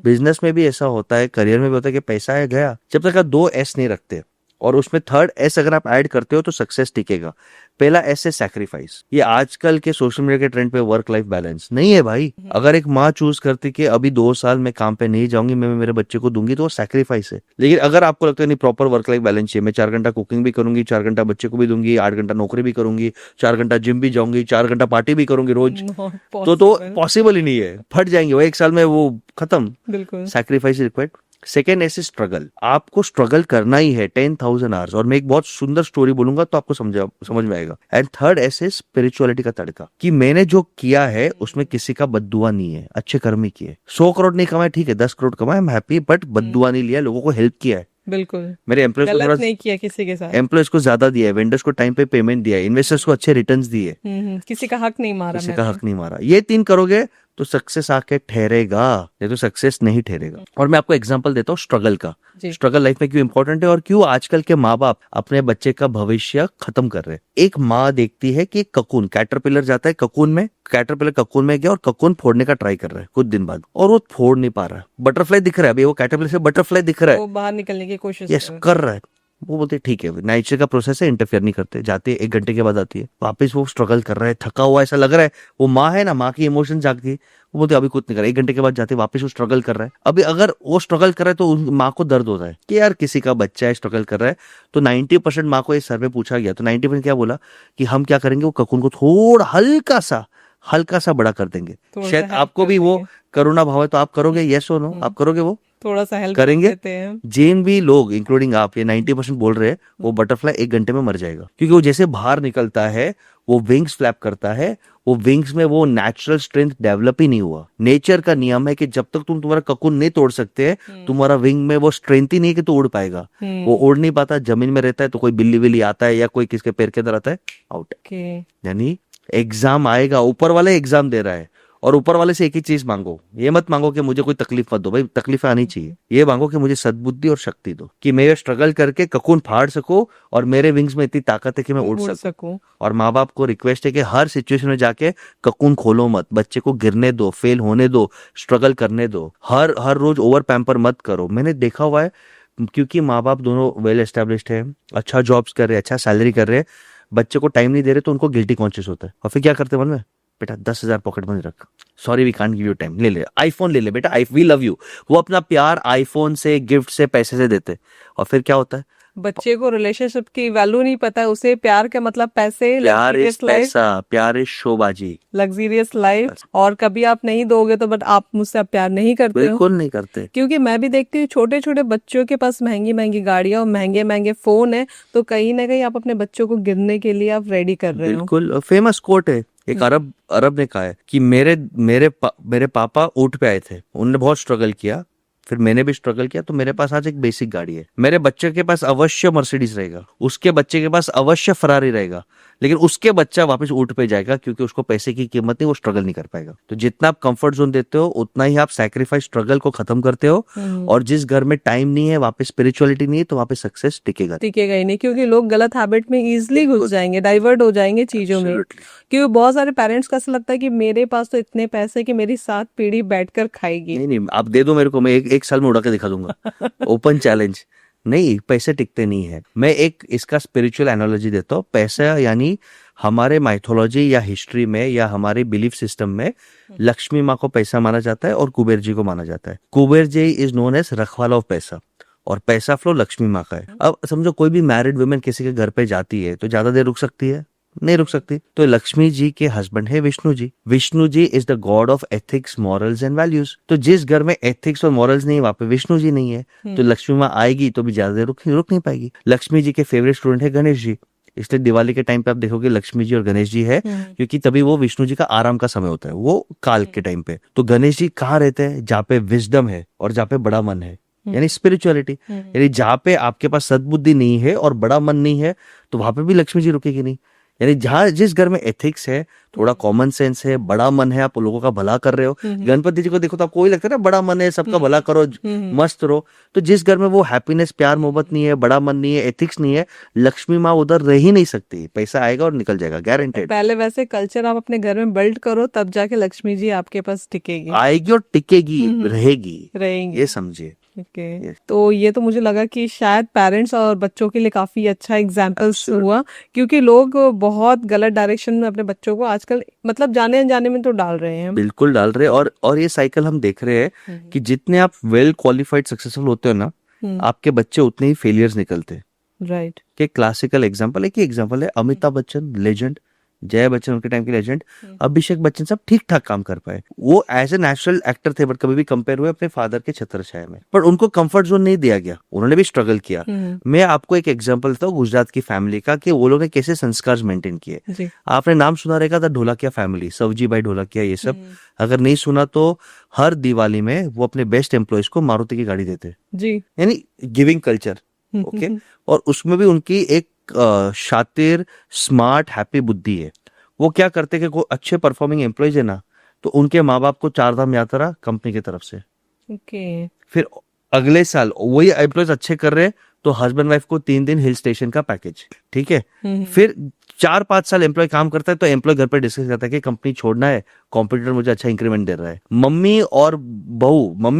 बिजनेस में भी ऐसा होता है, करियर में भी होता है कि पैसा है गया। जब तक आप 2 S नहीं रखते और उसमें 3rd S अगर आप ऐड करते हो तो सक्सेस टिकेगा। पहला S है सैक्रिफाइस। ये आजकल के सोशल मीडिया के ट्रेंड पे वर्क लाइफ बैलेंस नहीं है भाई। अगर एक माँ चूज करती कि अभी 2 साल मैं काम पे नहीं जाऊंगी, मैं मेरे बच्चे को दूंगी, तो वो सैक्रिफाइस है। लेकिन अगर आपको लगता है नहीं प्रॉपर वर्क लाइफ बैलेंस चाहिए, मैं 4 घंटा कुकिंग भी करूंगी, 4 घंटा बच्चे को भी दूंगी, 8 घंटा नौकरी भी करूंगी, 4 घंटा जिम भी जाऊंगी, 4 घंटा पार्टी भी करूंगी रोज, तो पॉसिबल ही नहीं है। फट जाएंगे वो, 1 साल में वो खत्म। बिल्कुल। Sacrifice required. सेकेंड ऐसे स्ट्रगल, आपको स्ट्रगल करना ही है 10,000 आवर्स। और मैं एक बहुत सुंदर स्टोरी बोलूंगा तो आपको समझ में आएगा। एंड थर्ड ऐसे स्पिरिचुअलिटी का तड़का, कि मैंने जो किया है उसमें किसी का बद्दुआ नहीं है, अच्छे कर्म ही किए। 100 करोड़ नहीं कमाए ठीक है, 10 करोड़ कमाए, आई एम हैप्पी, बट बद्दुआ नहीं लिया, लोगों को हेल्प किया है। बिल्कुल। मेरे एम्प्लॉयज को गलत नहीं किया किसी के साथ, एम्प्लॉयज को ज्यादा दिया है, वेंडर्स को टाइम पे पेमेंट दिया है, इन्वेस्टर्स को अच्छे रिटर्न्स दिए, किसी का हक नहीं मारा, किसी का हक नहीं मारा। ये 3 करोगे तो सक्सेस आके ठहरेगा, नहीं तो सक्सेस नहीं ठहरेगा। और मैं आपको एग्जांपल देता हूँ स्ट्रगल का। स्ट्रगल लाइफ में क्यों इंपॉर्टेंट है और क्यों आजकल के माँ बाप अपने बच्चे का भविष्य खत्म कर रहे हैं। एक माँ देखती है कि ककून, कैटरपिलर जाता है ककून में, कैटरपिलर ककून में गया और ककून फोड़ने का ट्राई कर रहा है कुछ दिन बाद, और वो फोड़ नहीं पा रहा है। बटरफ्लाई दिख रहा है, अभी वो कैटरपिलर से बटरफ्लाई दिख रहा है, वो बाहर निकलने की कोशिश कर रहा है। वो बोलते ठीक है, नेचर का प्रोसेस है, इंटरफेयर नहीं करते, जाते 1 घंटे के बाद आती है वापस। वो स्ट्रगल कर रहा है, थका हुआ ऐसा लग रहा है, वो माँ है ना, माँ की इमोशन जागती है, वो बोलते अभी कुछ नहीं कर रहा। 1 घंटे के बाद जाते वापस वो स्ट्रगल कर रहा है। अभी अगर वो स्ट्रगल कर रहा है तो माँ को दर्द होता है कि यार किसी का बच्चा है स्ट्रगल कर रहा है। तो 90% माँ को ये सर्वे पूछा गया तो 90% क्या बोला कि हम क्या करेंगे, वो ककून को थोड़ा हल्का सा बड़ा कर देंगे। शायद आपको भी वो करुणा भाव है तो आप करोगे, यस और नो, आप करोगे, वो थोड़ा सा हेल्प करेंगे। देते हैं। जिन भी लोग इंक्लूडिंग आप, ये 90% बोल रहे हैं, वो बटरफ्लाई 1 घंटे में मर जाएगा, क्योंकि वो जैसे बाहर निकलता है वो विंग्स फ्लैप करता है, वो विंग्स में वो नेचुरल स्ट्रेंथ डेवलप ही नहीं हुआ। नेचर का नियम है कि जब तक तुम तुम्हारा ककून नहीं तोड़ सकते, तुम्हारा विंग में वो स्ट्रेंथ ही नहीं कि तो उड़ पाएगा। वो उड़ नहीं पाता, जमीन में रहता है तो कोई बिल्ली बिल्ली आता है या कोई किसके पैर के अंदर आता है, आउट। यानी एग्जाम आएगा, ऊपर वाले एग्जाम दे रहा है, और ऊपर वाले से एक ही चीज मांगो, ये मत मांगो कि मुझे कोई तकलीफ मत दो, भाई तकलीफ आनी चाहिए। ये मांगो कि मुझे सद्बुद्धि और शक्ति दो, कि मैं स्ट्रगल करके ककून फाड़ सकूं और मेरे विंग्स में इतनी ताकत है कि मैं उड़ सकूं। और माँ बाप को रिक्वेस्ट है कि हर सिचुएशन में जाके ककून खोलो मत, बच्चे को गिरने दो, फेल होने दो, स्ट्रगल करने दो। हर रोज ओवर पैम्पर मत करो। मैंने देखा हुआ है, क्योंकि माँ बाप दोनों वेल एस्टेब्लिश्ड है, अच्छा जॉब्स कर रहे हैं, अच्छा सैलरी कर रहे हैं, बच्चे को टाइम नहीं दे रहे तो उनको गिल्टी कॉन्शियस होता है। और फिर क्या करते हैं मन में, बेटा 10,000 पॉकेट मनी रख, sorry we can't give you time, ले ले आईफोन ले ले बेटा, वी लव यू। वो अपना प्यार आईफोन से, गिफ्ट से, पैसे से देते। और फिर क्या होता है, बच्चे को रिलेशनशिप की वैल्यू नहीं पता है, उसे प्यार का मतलब पैसे, प्यार इज पैसा, प्यार इज शोबाजी, लग्जरियस लाइफ। और कभी आप नहीं दोगे तो बट आप मुझसे प्यार नहीं करते हो। बिल्कुल नहीं करते। क्योंकि मैं भी देखती हूँ छोटे छोटे बच्चों के पास महंगी महंगी गाड़ियां और महंगे महंगे फोन है, तो कहीं ना कहीं आप अपने बच्चों को गिरने के लिए आप रेडी कर रहे हो। बिल्कुल। फेमस कोट है, एक अरब अरब ने कहा है कि मेरे पापा ऊंट पे आए थे, उन्होंने बहुत स्ट्रगल किया, फिर मैंने भी स्ट्रगल किया, तो मेरे पास आज एक बेसिक गाड़ी है। मेरे बच्चे के पास अवश्य मर्सिडीज रहेगा, उसके बच्चे के पास अवश्य फरारी रहेगा, लेकिन उसके बच्चा वापस ऊंट पे जाएगा, क्योंकि उसको पैसे की कीमत नहीं, वो स्ट्रगल नहीं कर पाएगा। तो जितना आप कंफर्ट जोन देते हो उतना ही आप सैक्रिफाइस स्ट्रगल को खत्म करते हो। और जिस घर में टाइम नहीं है, वहाँ पे स्पिरिचुअलिटी नहीं है, तो वहाँ पे सक्सेस टिकेगा। टिकेगा ही नहीं, क्योंकि लोग गलत हैबिट में इजिली घुस जाएंगे, डाइवर्ट हो जाएंगे चीजों में। Absolutely. क्योंकि बहुत सारे पेरेंट्स का ऐसा लगता है कि मेरे पास तो इतने पैसे कि मेरी 7 पीढ़ी बैठकर खाएगी। नहीं नहीं, आप दे दो मेरे को, मैं एक साल में उड़ा के दिखा दूंगा। Open challenge. नहीं, पैसे टिकते नहीं है। मैं एक इसका स्पिरिचुअल एनालॉजी देता हूँ। पैसा यानी हमारे माइथोलॉजी या हिस्ट्री में या हमारे बिलीफ सिस्टम में लक्ष्मी माँ को पैसा माना जाता है और कुबेर जी को माना जाता है। Kuber ji is known as रखवाला ऑफ पैसा, और पैसा फ्लो लक्ष्मी माँ का है। अब समझो कोई भी मैरिड वुमेन किसी के घर पे जाती है तो ज्यादा देर रुक सकती है? नहीं रुक सकती। तो लक्ष्मी जी के हस्बैंड है Vishnu ji. Vishnu ji is the god of ethics, morals and values. तो जिस घर में एथिक्स और मॉरल्स नहीं है, वहां पे विष्णु जी नहीं है, तो लक्ष्मी माँ आएगी तो भी ज्यादा देर रुक नहीं पाएगी। लक्ष्मी जी के फेवरेट स्टूडेंट है गणेश जी, इसलिए दिवाली के टाइम पे आप देखोगे लक्ष्मी जी और गणेश जी है, क्योंकि तभी वो विष्णु जी का आराम का समय होता है, वो काल के टाइम पे। तो गणेश जी कहाँ रहते हैं? जहाँ पे विजडम है और जहाँ पे बड़ा मन है, यानी स्पिरिचुअलिटी। यानी जहाँ पे आपके पास सद्बुद्धि नहीं है और बड़ा मन नहीं है, तो वहां पे भी लक्ष्मी जी रुकेगी नहीं। यानी जहाँ जिस घर में एथिक्स है, थोड़ा कॉमन सेंस है, बड़ा मन है, आप लोगों का भला कर रहे हो। गणपति जी को देखो तो आपको वही लगता है ना, बड़ा मन है, सबका भला करो, मस्त रहो। तो जिस घर में वो हैप्पीनेस, प्यार मोहब्बत नहीं है, बड़ा मन नहीं है, एथिक्स नहीं है, लक्ष्मी माँ उधर रह ही नहीं सकती। पैसा आएगा और निकल जाएगा, गारंटेड। पहले वैसे कल्चर आप अपने घर में बिल्ड करो, तब जाके लक्ष्मी जी आपके पास टिकेगी, आएगी और टिकेगी, रहेगी, रहेंगी। ये समझिए। ओके, तो ये तो मुझे लगा कि शायद पेरेंट्स और बच्चों के लिए काफी अच्छा एग्जाम्पल्स हुआ, क्योंकि लोग बहुत गलत डायरेक्शन में अपने बच्चों को आजकल मतलब जाने अनजाने में तो डाल रहे हैं। बिल्कुल डाल रहे हैं। और ये साइकिल हम देख रहे हैं कि जितने आप वेल क्वालिफाइड सक्सेसफुल होते हो ना, आपके बच्चे उतने ही फेलियर्स निकलते हैं। राइट। के क्लासिकल एग्जांपल है अमिताभ बच्चन लेजेंड, जय बच्चन उनके टाइम के लेजेंड, अभिषेक बच्चन सब ठीक ठाक काम कर पाए। वो एज ए नेचुरल एक्टर थे, बट कभी भी कंपेयर हुए अपने फादर के छत्रछाया में, पर उनको कंफर्ट जोन नहीं दिया गया, उन्होंने भी स्ट्रगल किया। मैं आपको एक एग्जांपल देता हूँ गुजरात की फैमिली का, कि वो लोग ने कैसे संस्कार मेंटेन किए। आपने नाम सुना रहेगा द ढोलकिया फैमिली, सवजी भाई ढोलकिया, ये सब। अगर नहीं सुना तो हर दिवाली में वो अपने बेस्ट एम्प्लॉयज को मारुति की गाड़ी देते जी, यानी गिविंग कल्चर। ओके, और उसमें भी उनकी एक शातिर, स्मार्ट, हैप्पी बुद्धि है। वो क्या करते कि कोई अच्छे परफॉर्मिंग एम्प्लॉयज है ना, तो उनके माँ बाप को 4 धाम यात्रा कंपनी की तरफ से। ओके, फिर अगले साल वही एम्प्लॉयज अच्छे कर रहे, तो हस्बैंड वाइफ को 3 दिन हिल स्टेशन का पैकेज। ठीक है, फिर 4-5 साल एम्प्लॉय काम करता है, तो एम्प्लॉय घर पर डिस्कस करता है कि कंपनी छोड़ना है, कॉम्पिटिटर मुझे अच्छा इंक्रीमेंट दे रहा है। मम्मी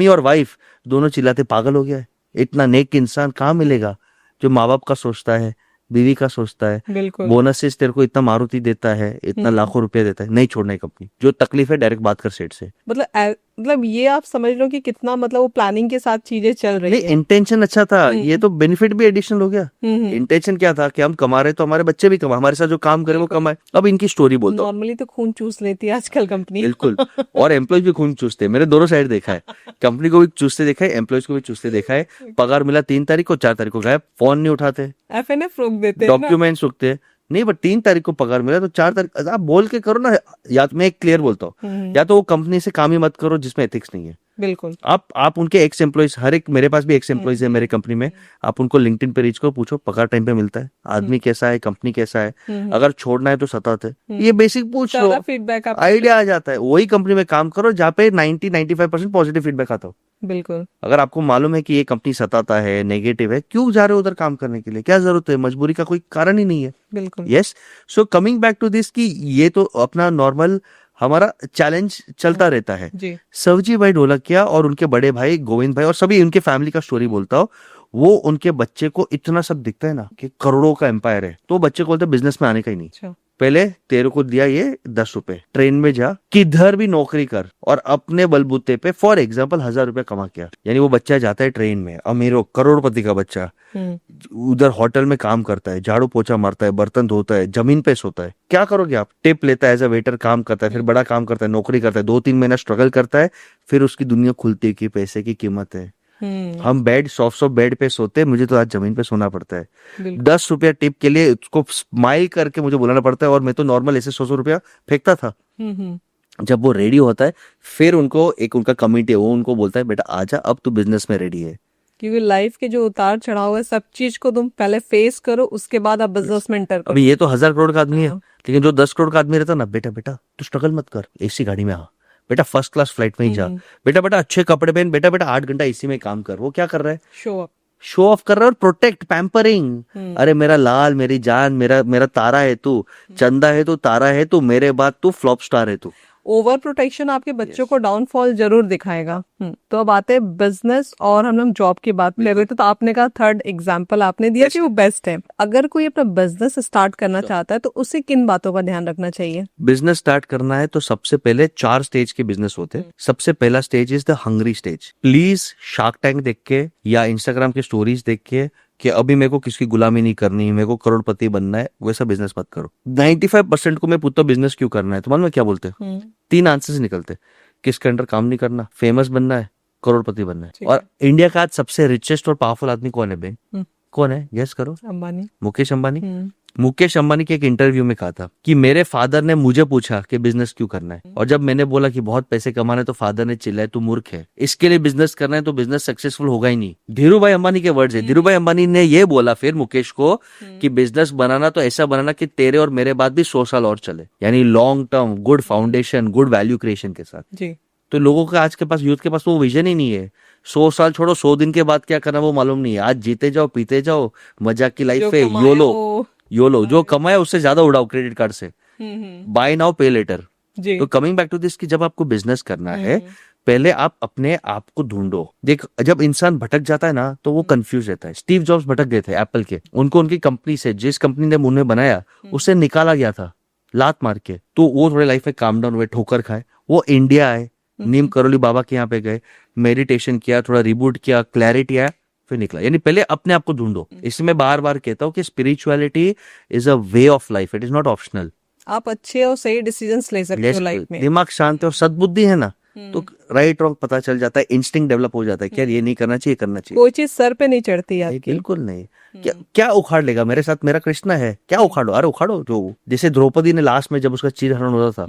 और वाइफ दोनों चिल्लाते, पागल हो गया है, इतना नेक इंसान कहाँ मिलेगा जो माँ बाप का सोचता है, बीवी का सोचता है, बोनसेस तेरे को इतना मारुति देता है, इतना लाखों रुपया देता है, नहीं छोड़ना है कंपनी। जो तकलीफ है डायरेक्ट बात कर सेठ से। मतलब ये आप समझ लो कि कितना मतलब वो प्लानिंग के साथ चीजें चल रही है। इंटेंशन अच्छा था, ये तो बेनिफिट भी एडिशनल हो गया। इंटेंशन क्या था कि हम कमा रहे तो हमारे बच्चे भी कमाए, हमारे साथ जो काम करे वो कमाए। अब इनकी स्टोरी बोलता हूँ। नॉर्मली तो खून चूस लेती है आजकल कंपनी। बिल्कुल, और एम्प्लॉयज भी खून चूसते हैं। मेरे दोनों साइड देखा है, कंपनी को भी चूसते देखा है, एम्प्लॉयज को भी चूसते देखा है। पगार मिला 3 तारीख को, 4 तारीख को गायब, फोन नहीं उठाते, FNF रोक देते, डॉक्यूमेंट्स रुकते नहीं। बट 3 तारीख को पगार मिला तो 4 तारीख आप बोल के करो ना। या तो मैं एक क्लियर बोलता हूँ, या तो वो कंपनी से काम ही मत करो जिसमें एथिक्स नहीं है। बिल्कुल, आप उनके एक्स एम्प्लॉइज, हर एक, मेरे पास भी एक्स एम्प्लॉइज है मेरे कंपनी में, आप उनको लिंक्डइन पे रीच करो, पूछो पगार टाइम पे मिलता है, आदमी कैसा है, कंपनी कैसा है, अगर छोड़ना है तो सताते, ये बेसिक पूछ लो, फीडबैक आइडिया आ जाता है। वही कंपनी में काम करो जहाँ पे 90-95% पॉजिटिव फीडबैक आता हो। बिल्कुल, अगर आपको मालूम है कि ये कंपनी सताता है, नेगेटिव है, क्यों जा रहे हो उधर काम करने के लिए? क्या जरूरत है? मजबूरी का कोई कारण ही नहीं है। बिल्कुल, yes. So coming back to this, कि ये तो अपना नॉर्मल हमारा चैलेंज चलता रहता है जी। सवजी भाई ढोलकिया और उनके बड़े भाई गोविंद भाई और सभी उनके फैमिली का स्टोरी बोलता हूँ। वो उनके बच्चे को इतना सब दिखता है ना कि करोड़ों का एम्पायर है, तो बच्चे को बोलते बिजनेस में आने का ही नहीं। पहले तेरे को दिया ये 10 रुपए, ट्रेन में जा, किधर भी नौकरी कर और अपने बलबूते पे फॉर एग्जाम्पल 1000 रुपया कमा किया। यानी वो बच्चा जाता है ट्रेन में, अमीरों करोड़पति का बच्चा, उधर होटल में काम करता है, झाड़ू पोछा मारता है, बर्तन धोता है, जमीन पे सोता है। क्या करोगे आप? टिप लेता है, एज अ वेटर काम करता है, फिर बड़ा काम करता है, नौकरी करता है, 2-3 महीना स्ट्रगल करता है, फिर उसकी दुनिया खुलती है कि पैसे की कीमत है। हम बेड सॉफ्ट बेड पे सोते, मुझे तो आज जमीन पे सोना पड़ता है। बिल्कुल। 10 रुपया टिप के लिए उसको स्माइल करके मुझे बुलाना पड़ता है, और मैं तो नॉर्मल ऐसे 100 रुपया फेंकता था। जब वो रेडी होता है, फिर उनको एक उनका कमिटी है, वो उनको बोलता है बेटा आजा, अब तू बिजनेस में रेडी है। क्योंकि लाइफ के जो उतार चढ़ाव है, सब चीज को तुम पहले फेस करो, उसके बाद आप बिजनेस में एंटर करो। अभी ये तो 1000 करोड़ का आदमी है, हाँ। लेकिन जो 10 करोड़ का आदमी रहता ना, बेटा बेटा तू स्ट्रगल मत कर, एसी गाड़ी में आ, बेटा फर्स्ट क्लास फ्लाइट में ही जा, बेटा बेटा अच्छे कपड़े पहन, बेटा बेटा 8 घंटा एसी में काम कर। वो क्या कर रहा है? Show up. शो ऑफ कर रहा है और प्रोटेक्ट, पैम्परिंग। अरे मेरा लाल, मेरी जान, मेरा मेरा तारा है तू, चंदा है तू, तारा है तू, मेरे बाद तू फ्लॉप स्टार है तू। ओवर प्रोटेक्शन आपके बच्चों को डाउनफॉल जरूर दिखाएगा। तो अब आते हैं बिजनेस और हम लोग जॉब की बात ले रहे थे, तो आपने कहा थर्ड एग्जांपल आपने दिया कि वो बेस्ट है। अगर कोई अपना बिजनेस स्टार्ट करना चाहता है तो उसे किन बातों का ध्यान रखना चाहिए? बिजनेस स्टार्ट करना है तो सबसे पहले 4 स्टेज के बिजनेस होते हैं। सबसे पहला stage is the hungry stage. Please shark tank देख के या इंस्टाग्राम के स्टोरीज देख के कि अभी मेरे को किसकी गुलामी नहीं करनी, मेरे को करोड़पति बनना है, वैसा बिजनेस मत करो। 95% को मैं पूछता हूँ बिजनेस क्यों करना है, तो मालूम है क्या बोलते हैं? 3 आंसर्स निकलते। किसके अंडर काम नहीं करना, फेमस बनना है, करोड़पति बनना है। और इंडिया का आज सबसे रिचेस्ट और पावरफुल आदमी कौन है बे? कौन है? गेस करो। अंबानी। मुकेश अंबानी। मुकेश अंबानी के एक इंटरव्यू में कहा था कि मेरे फादर ने मुझे पूछा कि बिजनेस क्यों करना है, और जब मैंने बोला कि बहुत पैसे कमाने, तो फादर ने चिल्लाया तू मूर्ख है, इसके लिए बिजनेस करना है तो बिजनेस सक्सेसफुल होगा ही नहीं। धीरू भाई अंबानी के वर्ड्स है। धीरू भाई अंबानी ने ये बोला फिर मुकेश को कि बिजनेस बनाना तो ऐसा बनाना कि तेरे और मेरे बाद भी 100 साल और चले, यानी long term, good foundation, good value creation के साथ। जी। तो लोगों का आज के पास, यूथ के पास वो विजन ही नहीं है। 100 साल छोड़ो, 100 दिन के बाद क्या करना वो मालूम नहीं है। आज जीते जाओ, पीते जाओ, मजाक की लाइफ है, योलो जो कमाया उससे ज्यादा उड़ाओ क्रेडिट कार्ड से, बाय नाउ पे लेटर। तो कमिंग बैक टू दिस कि जब आपको बिजनेस करना है, पहले आप अपने आप को ढूंढो। देख, जब इंसान भटक जाता है ना, तो वो कंफ्यूज रहता है। स्टीव जॉब्स भटक गए थे एप्पल के, उनको उनकी कंपनी से, जिस कंपनी ने उन्हें बनाया, उससे निकाला गया था लात मार के। तो वो थोड़े लाइफ में काम डाउन हुए, ठोकर खाए, वो इंडिया आए, नीम करोली बाबा के यहाँ पे गए, मेडिटेशन किया, थोड़ा रिबूट किया, क्लैरिटी आया, फिर निकला। यानी पहले अपने आप को ढूंढो। इसमें बार बार कहता हूँ कि spirituality is a way of life, it is not optional. आप अच्छे और सही डिसीजंस ले सकते हो लाइफ में। दिमाग शांत है और सद्बुद्धि है ना, तो राइट रॉन्ग पता चल जाता है, इंस्टिंक्ट डेवलप हो जाता है कि यार ये नहीं करना चाहिए, करना चाहिए। कोई चीज सर पे नहीं चढ़ती आपकी। बिल्कुल नहीं। क्या उखाड़ लेगा मेरे साथ? मेरा कृष्णा है, क्या उखाड़ो? अरे उखाड़ो। जो जैसे द्रौपदी ने लास्ट में जब उसका चीरहरण हो रहा था,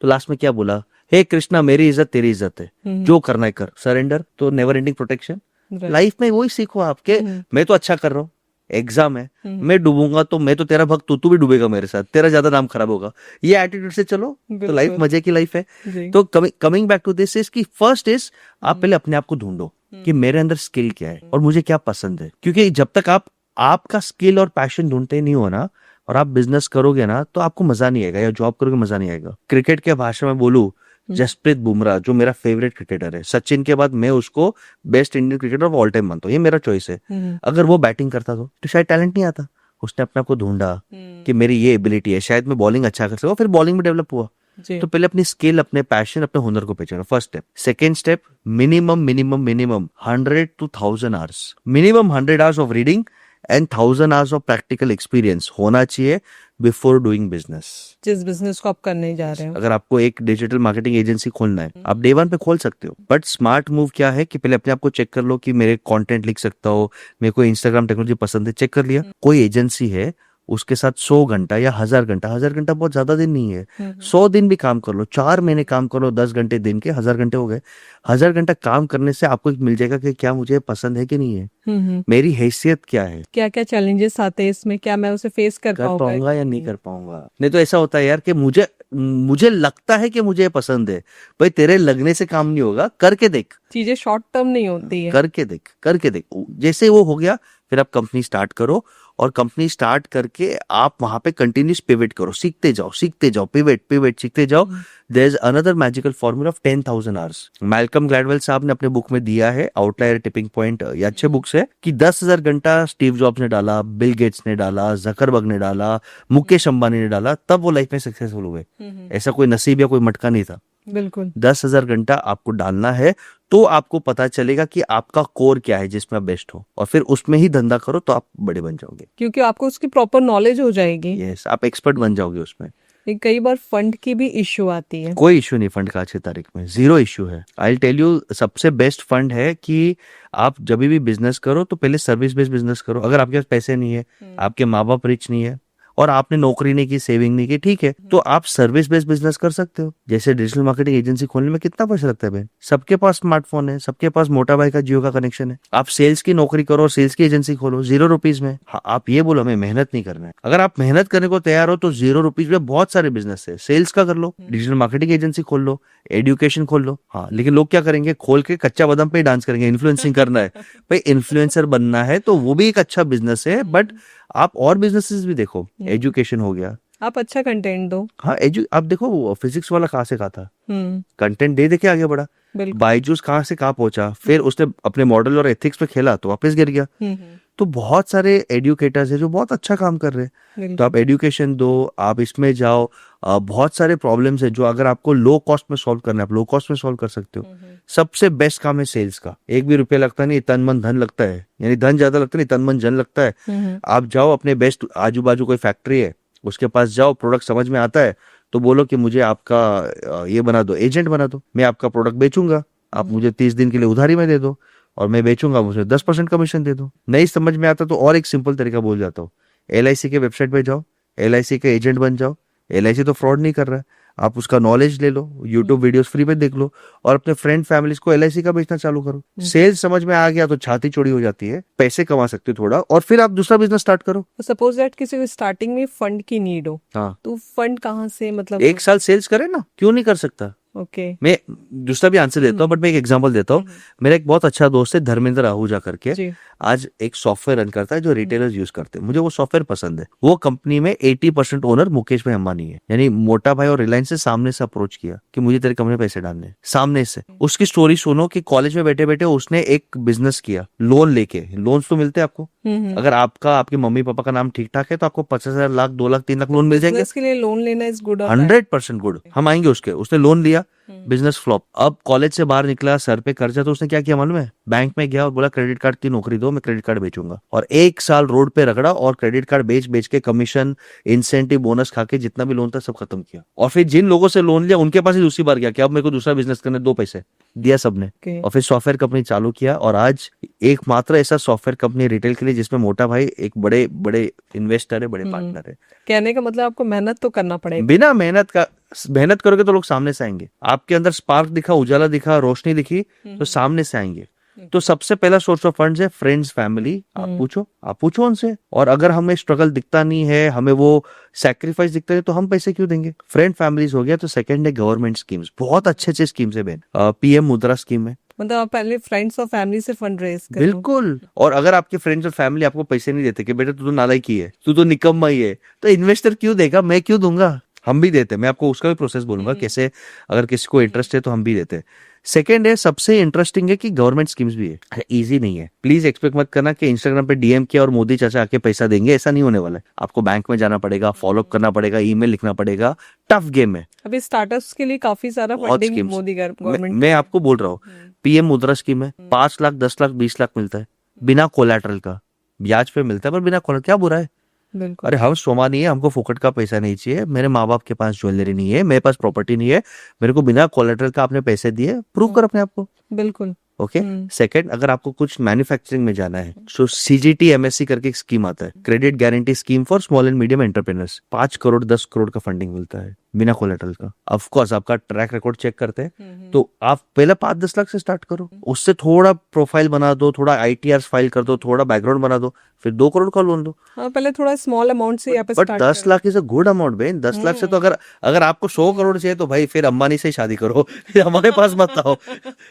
तो लास्ट में क्या बोला? हे कृष्णा, मेरी इज्जत तेरी इज्जत है, जो करना है कर, सरेंडर। तो नेवर एंडिंग प्रोटेक्शन। लाइफ में वही सीखो आपके। मैं तो अच्छा कर रहा हूँ, एग्जाम है, मैं डूबूंगा तो मैं तो तेरा भक्त, तू भी डूबेगा मेरे साथ, तेरा ज्यादा नाम खराब होगा, ये एटीट्यूड से चलो तो लाइफ मजे की लाइफ है। तो coming back to this is कि फर्स्ट इज आप पहले अपने आप को ढूंढो कि मेरे अंदर स्किल क्या है और मुझे क्या पसंद है। क्योंकि जब तक आप आपका स्किल और पैशन ढूंढते नहीं हो ना, और आप बिजनेस करोगे ना, तो आपको मजा नहीं आएगा, या जॉब करोगे मजा नहीं आएगा। क्रिकेट के भाषा में बोलूं, जसप्रीत बुमराह जो मेरा फेवरेट क्रिकेटर है, सचिन के बाद मैं उसको best Indian cricketer of all time मानता हूँ, ये मेरा चॉइस है। अगर वो बैटिंग करता तो शायद टैलेंट नहीं आता। उसने अपने आप को ढूंढा कि मेरी ये एबिलिटी है, शायद मैं बॉलिंग अच्छा कर सकूं, फिर बॉलिंग में डेवलप हुआ। तो पहले अपनी स्किल, अपने पैशन, अपने हुनर को पहचानो, first step. Second step, minimum 100 to 1000 hours, minimum 100 hours of reading and 1000 hours of practical experience होना चाहिए बिफोर डूइंग बिजनेस। जिस बिजनेस को आप करने जा रहे हो। अगर आपको एक डिजिटल मार्केटिंग एजेंसी खोलना है, आप डे 1 पे खोल सकते हो, बट स्मार्ट मूव क्या है कि पहले अपने आप को चेक कर लो कि मेरे कंटेंट लिख सकता हो, मेरे को इंस्टाग्राम टेक्नोलॉजी पसंद है, चेक कर लिया। कोई एजेंसी है, उसके साथ 100 घंटा या 1000 घंटा, 1000 घंटा बहुत ज्यादा दिन नहीं है, 100 दिन भी काम कर लो, 4 महीने काम कर लो, 10 घंटे दिन के, 1000 घंटे हो गए। 1000 घंटा काम करने से आपको मिल जाएगा कि क्या मुझे पसंद है कि नहीं है, मेरी हैसियत क्या है, क्या क्या चैलेंजेस आते हैं इसमें, क्या मैं उसे फेस कर पाऊंगा या नहीं कर पाऊंगा। नहीं तो ऐसा होता है यार कि मुझे लगता है कि मुझे पसंद है। भाई तेरे लगने से काम नहीं होगा, करके देख। चीजें शॉर्ट टर्म नहीं होती है, करके देख। जैसे वो हो गया, फिर आप कंपनी स्टार्ट करो, और कंपनी स्टार्ट करके आप वहां पे कंटिन्यूस पिवट करो, सीखते जाओ, पिवट सीखते जाओ। There is another magical formula of 10,000 hours. Malcolm Gladwell साहब ने अपने बुक में दिया है, आउटलायर टिपिंग पॉइंट, ये अच्छे बुक्स है, कि 10,000 घंटा स्टीव जॉब्स ने डाला, बिल गेट्स ने डाला, जकरबर्ग ने डाला, मुकेश अंबानी ने डाला, तब वो लाइफ में सक्सेसफुल हुए। ऐसा कोई नसीब या कोई मटका नहीं था। बिल्कुल 10,000 घंटा आपको डालना है, तो आपको पता चलेगा कि आपका कोर क्या है जिसमें आप बेस्ट हो, और फिर उसमें ही धंधा करो तो आप बड़े बन जाओगे, क्योंकि आपको उसकी प्रॉपर नॉलेज हो जाएगी। यस, आप एक्सपर्ट बन जाओगे उसमें। ये कई बार फंड की भी इश्यू आती है। कोई इश्यू नहीं फंड का आज की तारीख में, जीरो इश्यू है। आई टेल यू, सबसे बेस्ट फंड है कि आप जब भी बिजनेस करो तो पहले सर्विस बेस्ड बिजनेस करो। अगर आपके पास पैसे नहीं है, आपके माँ बाप रिच नहीं है और आपने नौकरी नहीं की, सेविंग नहीं की, ठीक है, तो आप सर्विस बेस्ड बिजनेस कर सकते हो। जैसे डिजिटल मार्केटिंग एजेंसी खोलने में कितना पैसा लगता है बहन? सबके पास स्मार्टफोन है, सबके पास मोटा भाई का जियो का कनेक्शन है। आप सेल्स की नौकरी करो और सेल्स की एजेंसी खोलो ₹0 में। हाँ, आप ये बोलो हमें मेहनत नहीं करना है। अगर आप मेहनत करने को तैयार हो तो ₹0 में बहुत सारे बिजनेस है। सेल्स का कर लो, डिजिटल मार्केटिंग एजेंसी खोल लो, एजुकेशन खोल लो। हाँ, लेकिन लोग क्या करेंगे, खोल के कच्चा बादाम पे डांस करेंगे। इन्फ्लुएंसिंग करना है भाई, इन्फ्लुएंसर बनना है तो वो भी एक अच्छा बिजनेस है, बट आप और बिजनेसेस भी देखो। एजुकेशन हो गया, आप अच्छा कंटेंट दो। हाँ आप देखो वो फिजिक्स वाला कहाँ से कहा था, हम्म, कंटेंट दे के आगे बढ़ा। बिल्कुल। बायजूस कहाँ से कहाँ पहुंचा, फिर उसने अपने मॉडल और एथिक्स पे खेला तो वापस गिर गया। तो बहुत सारे एडुकेटर्स है जो बहुत अच्छा काम कर रहे हैं। बिल्कुल। तो आप एजुकेशन दो, आप इसमें जाओ। बहुत सारे प्रॉब्लम्स है जो अगर आपको लो कॉस्ट में सॉल्व करना है, आप लो कॉस्ट में सॉल्व कर सकते हो। सबसे बेस्ट काम है सेल्स का। एक भी रुपया लगता नहीं, तन मन धन लगता है, यानी धन ज्यादा लगता नहीं, तन मन जन लगता है। आप जाओ अपने बेस्ट, आजू बाजू कोई फैक्ट्री है उसके पास जाओ, प्रोडक्ट समझ में आता है तो बोलो कि मुझे आपका ये बना दो, एजेंट बना दो, मैं आपका प्रोडक्ट बेचूंगा, आप मुझे 30 दिन के लिए उधारी में दे दो और मैं बेचूंगा, मुझे 10% कमीशन दे दो। नहीं समझ में आता तो और एक सिंपल तरीका बोल जाता हूँ, LIC के वेबसाइट पे जाओ, LIC के एजेंट बन जाओ। LIC तो फ्रॉड नहीं कर रहा है, आप उसका नॉलेज ले लो, यूट्यूब वीडियोस फ्री पे देख लो और अपने फ्रेंड फैमिलीज को LIC का बेचना चालू करो। सेल्स समझ में आ गया तो छाती चौड़ी हो जाती है, पैसे कमा सकते हो थोड़ा, और फिर आप दूसरा बिजनेस स्टार्ट करो। सपोज दैट किसी को स्टार्टिंग में फंड की नीड हो, हाँ, तो फंड कहाँ से, मतलब 1 साल सेल्स करे ना, क्यों नहीं कर सकता? ओके। मैं दूसरा भी आंसर देता हूँ, बट मैं एक एग्जांपल देता हूँ। मेरा एक बहुत अच्छा दोस्त है धर्मेंद्र आहूजा करके, जी। आज एक सॉफ्टवेयर रन करता है जो रिटेलर्स यूज करते हैं। मुझे वो सॉफ्टवेयर पसंद है। वो कंपनी में 80% ओनर मुकेश भाई अंबानी है, यानी मोटा भाई और रिलायंस से सामने से अप्रोच किया कि मुझे तेरे कंपनी में पैसे डालने हैं। सामने से उसकी स्टोरी सुनो कि कॉलेज में बैठे बैठे उसने एक बिजनेस किया लोन लेके। लोन्स तो मिलते हैं आपको, अगर आपका आपके मम्मी पापा का नाम ठीक ठाक है तो आपको 50,000, लाख, 2 लाख, 3 लाख लोन मिल जाएंगे। इसके लिए लोन लेना इज गुड, 100% गुड, हम आएंगे उसके। उसने लोन लिया, बिजनेस फ्लॉप। अब कॉलेज से बाहर निकला, सर पे कर्जा, तो उसने क्या किया मालूम है? बैंक में गया और बोला क्रेडिट कार्ड की नौकरी दो, मैं क्रेडिट कार्ड बेचूंगा। और 1 साल रोड पे रगड़ा और क्रेडिट कार्ड बेच बेच के कमीशन, इंसेंटिव, बोनस खा के जितना भी लोन था सब खत्म किया। और फिर जिन लोगों से लोन लिया उनके पास ही दूसरी बार गया कि अब मेरे को दूसरा बिजनेस करने दो, पैसे दिया सबने। और फिर सॉफ्टवेयर कंपनी चालू किया और आज एकमात्र ऐसा सॉफ्टवेयर कंपनी रिटेल के लिए जिसमें मोटा भाई एक बड़े बड़े इन्वेस्टर है, बड़े पार्टनर है। कहने का मतलब आपको मेहनत तो करना पड़ेगा। बिना मेहनत करोगे तो लोग सामने से आएंगे। आपके अंदर स्पार्क दिखा, उजाला दिखा, रोशनी दिखी तो सामने से आएंगे। तो सबसे पहला सोर्स ऑफ फंड्स है फ्रेंड्स, फैमिली। आप पूछो उनसे। और अगर हमें स्ट्रगल दिखता नहीं है, हमें वो सैक्रिफाइस दिखता है, तो हम पैसे क्यों देंगे? फ्रेंड फैमिलीज हो गया। तो सेकंड है गवर्नमेंट स्कीम्स, बहुत अच्छे अच्छे स्कीम्स है बहन। PM मुद्रा स्कीम है। मतलब आप पहले फ्रेंड्स और फैमिली से फंड रेज करो। बिल्कुल। और अगर आपके फ्रेंड्स और फैमिली आपको पैसे नहीं देते कि बेटा तू तो नालायक ही है, तू तो निकम्मा ही है, तो इन्वेस्टर क्यों देगा? मैं क्यों दूंगा? हम भी देते हैं। मैं आपको उसका भी प्रोसेस बोलूंगा कैसे, अगर किसी को इंटरेस्ट है तो हम भी देते हैं। सेकंड है, सबसे इंटरेस्टिंग है कि गवर्नमेंट स्कीम्स भी है। इजी नहीं है, प्लीज एक्सपेक्ट मत करना कि इंस्टाग्राम पे DM किया और मोदी चाचा आके पैसा देंगे, ऐसा नहीं होने वाला है। आपको बैंक में जाना पड़ेगा, फॉलोअप करना पड़ेगा, ईमेल लिखना पड़ेगा, टफ गेम है। अभी स्टार्टअप्स के लिए काफी सारा फंडिंग मोदी गवर्नमेंट। मैं आपको बोल रहा हूँ, PM मुद्रा स्कीम है, 5 लाख, 10 लाख, 20 लाख मिलता है बिना कोलैटरल का, ब्याज पे मिलता है पर बिना कोलैटरल। क्या बुरा है? बिल्कुल। अरे हम सोमा नहीं है, हमको फोकट का पैसा नहीं चाहिए। मेरे माँ बाप के पास ज्वेलरी नहीं है, मेरे पास प्रॉपर्टी नहीं है, मेरे को बिना कोलेटरल का आपने पैसे दिए, प्रूव कर अपने आप को। बिल्कुल। ओके। सेकंड, अगर आपको कुछ मैन्युफैक्चरिंग में जाना है तो CGT MSC करके एक स्कीम आता है, credit guarantee scheme for small and medium entrepreneurs. 5 crore 10 crore का फंडिंग मिलता है बिना कोलेटरल का। ऑफ कोर्स आपका ट्रैक रिकॉर्ड चेक करते हैं, तो आप पहले 5-10 लाख से स्टार्ट करो, उससे थोड़ा प्रोफाइल बना दो, थोड़ा ITR फाइल कर दो, थोड़ा बैकग्राउंड बना दो, फिर 2 करोड़ का लोन लो। हाँ, पहले थोड़ा स्मॉल अमाउंट से यहाँ पे but 10 lakh is a good amount बहन। 10 लाख से तो अगर आपको 100 करोड़ चाहिए तो भाई फिर अंबानी से शादी करो, हमारे पास मत आओ,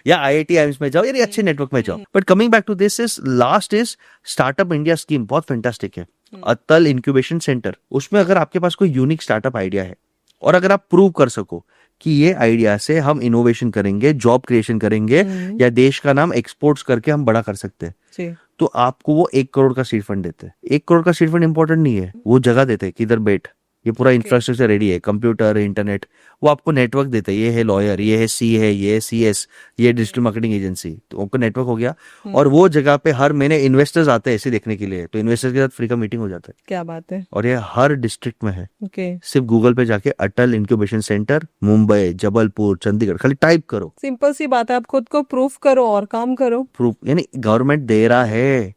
या IIT एम्स में जाओ, यानी अच्छे नेटवर्क में जाओ। But coming back to this is last is startup India scheme, बहुत फैंटास्टिक है। अतल इंक्यूबेशन सेंटर, उसमें अगर आपके पास कोई यूनिक स्टार्टअप आइडिया है और अगर आप प्रूव कर सको कि ये आइडिया से हम इनोवेशन करेंगे, जॉब क्रिएशन करेंगे, या देश का नाम एक्सपोर्ट्स करके हम बड़ा कर सकते हैं, तो आपको वो 1 करोड़ का सीड फंड देते हैं। 1 करोड़ का सीड फंड इंपॉर्टेंट नहीं है, वो जगह देते हैं कि इधर बैठ, ये पूरा इंफ्रास्ट्रक्चर रेडी है, कंप्यूटर, इंटरनेट, वो आपको नेटवर्क देते हैं। ये है लॉयर, ये है सी है, ये है CS, ये डिजिटल मार्केटिंग एजेंसी, तो आपको नेटवर्क हो गया। और वो जगह पे हर महीने इन्वेस्टर्स आते हैं ऐसे देखने के लिए, तो इन्वेस्टर्स के साथ फ्री का मीटिंग हो जाता है। क्या बात है। और ये हर डिस्ट्रिक्ट में है। ओके, सिर्फ गूगल पे जाके अटल इंक्यूबेशन सेंटर मुंबई, जबलपुर, चंडीगढ़ खाली टाइप करो, सिंपल सी बात है, आप खुद को प्रूफ करो और काम करो। प्रूफ, यानी गवर्नमेंट दे रहा है।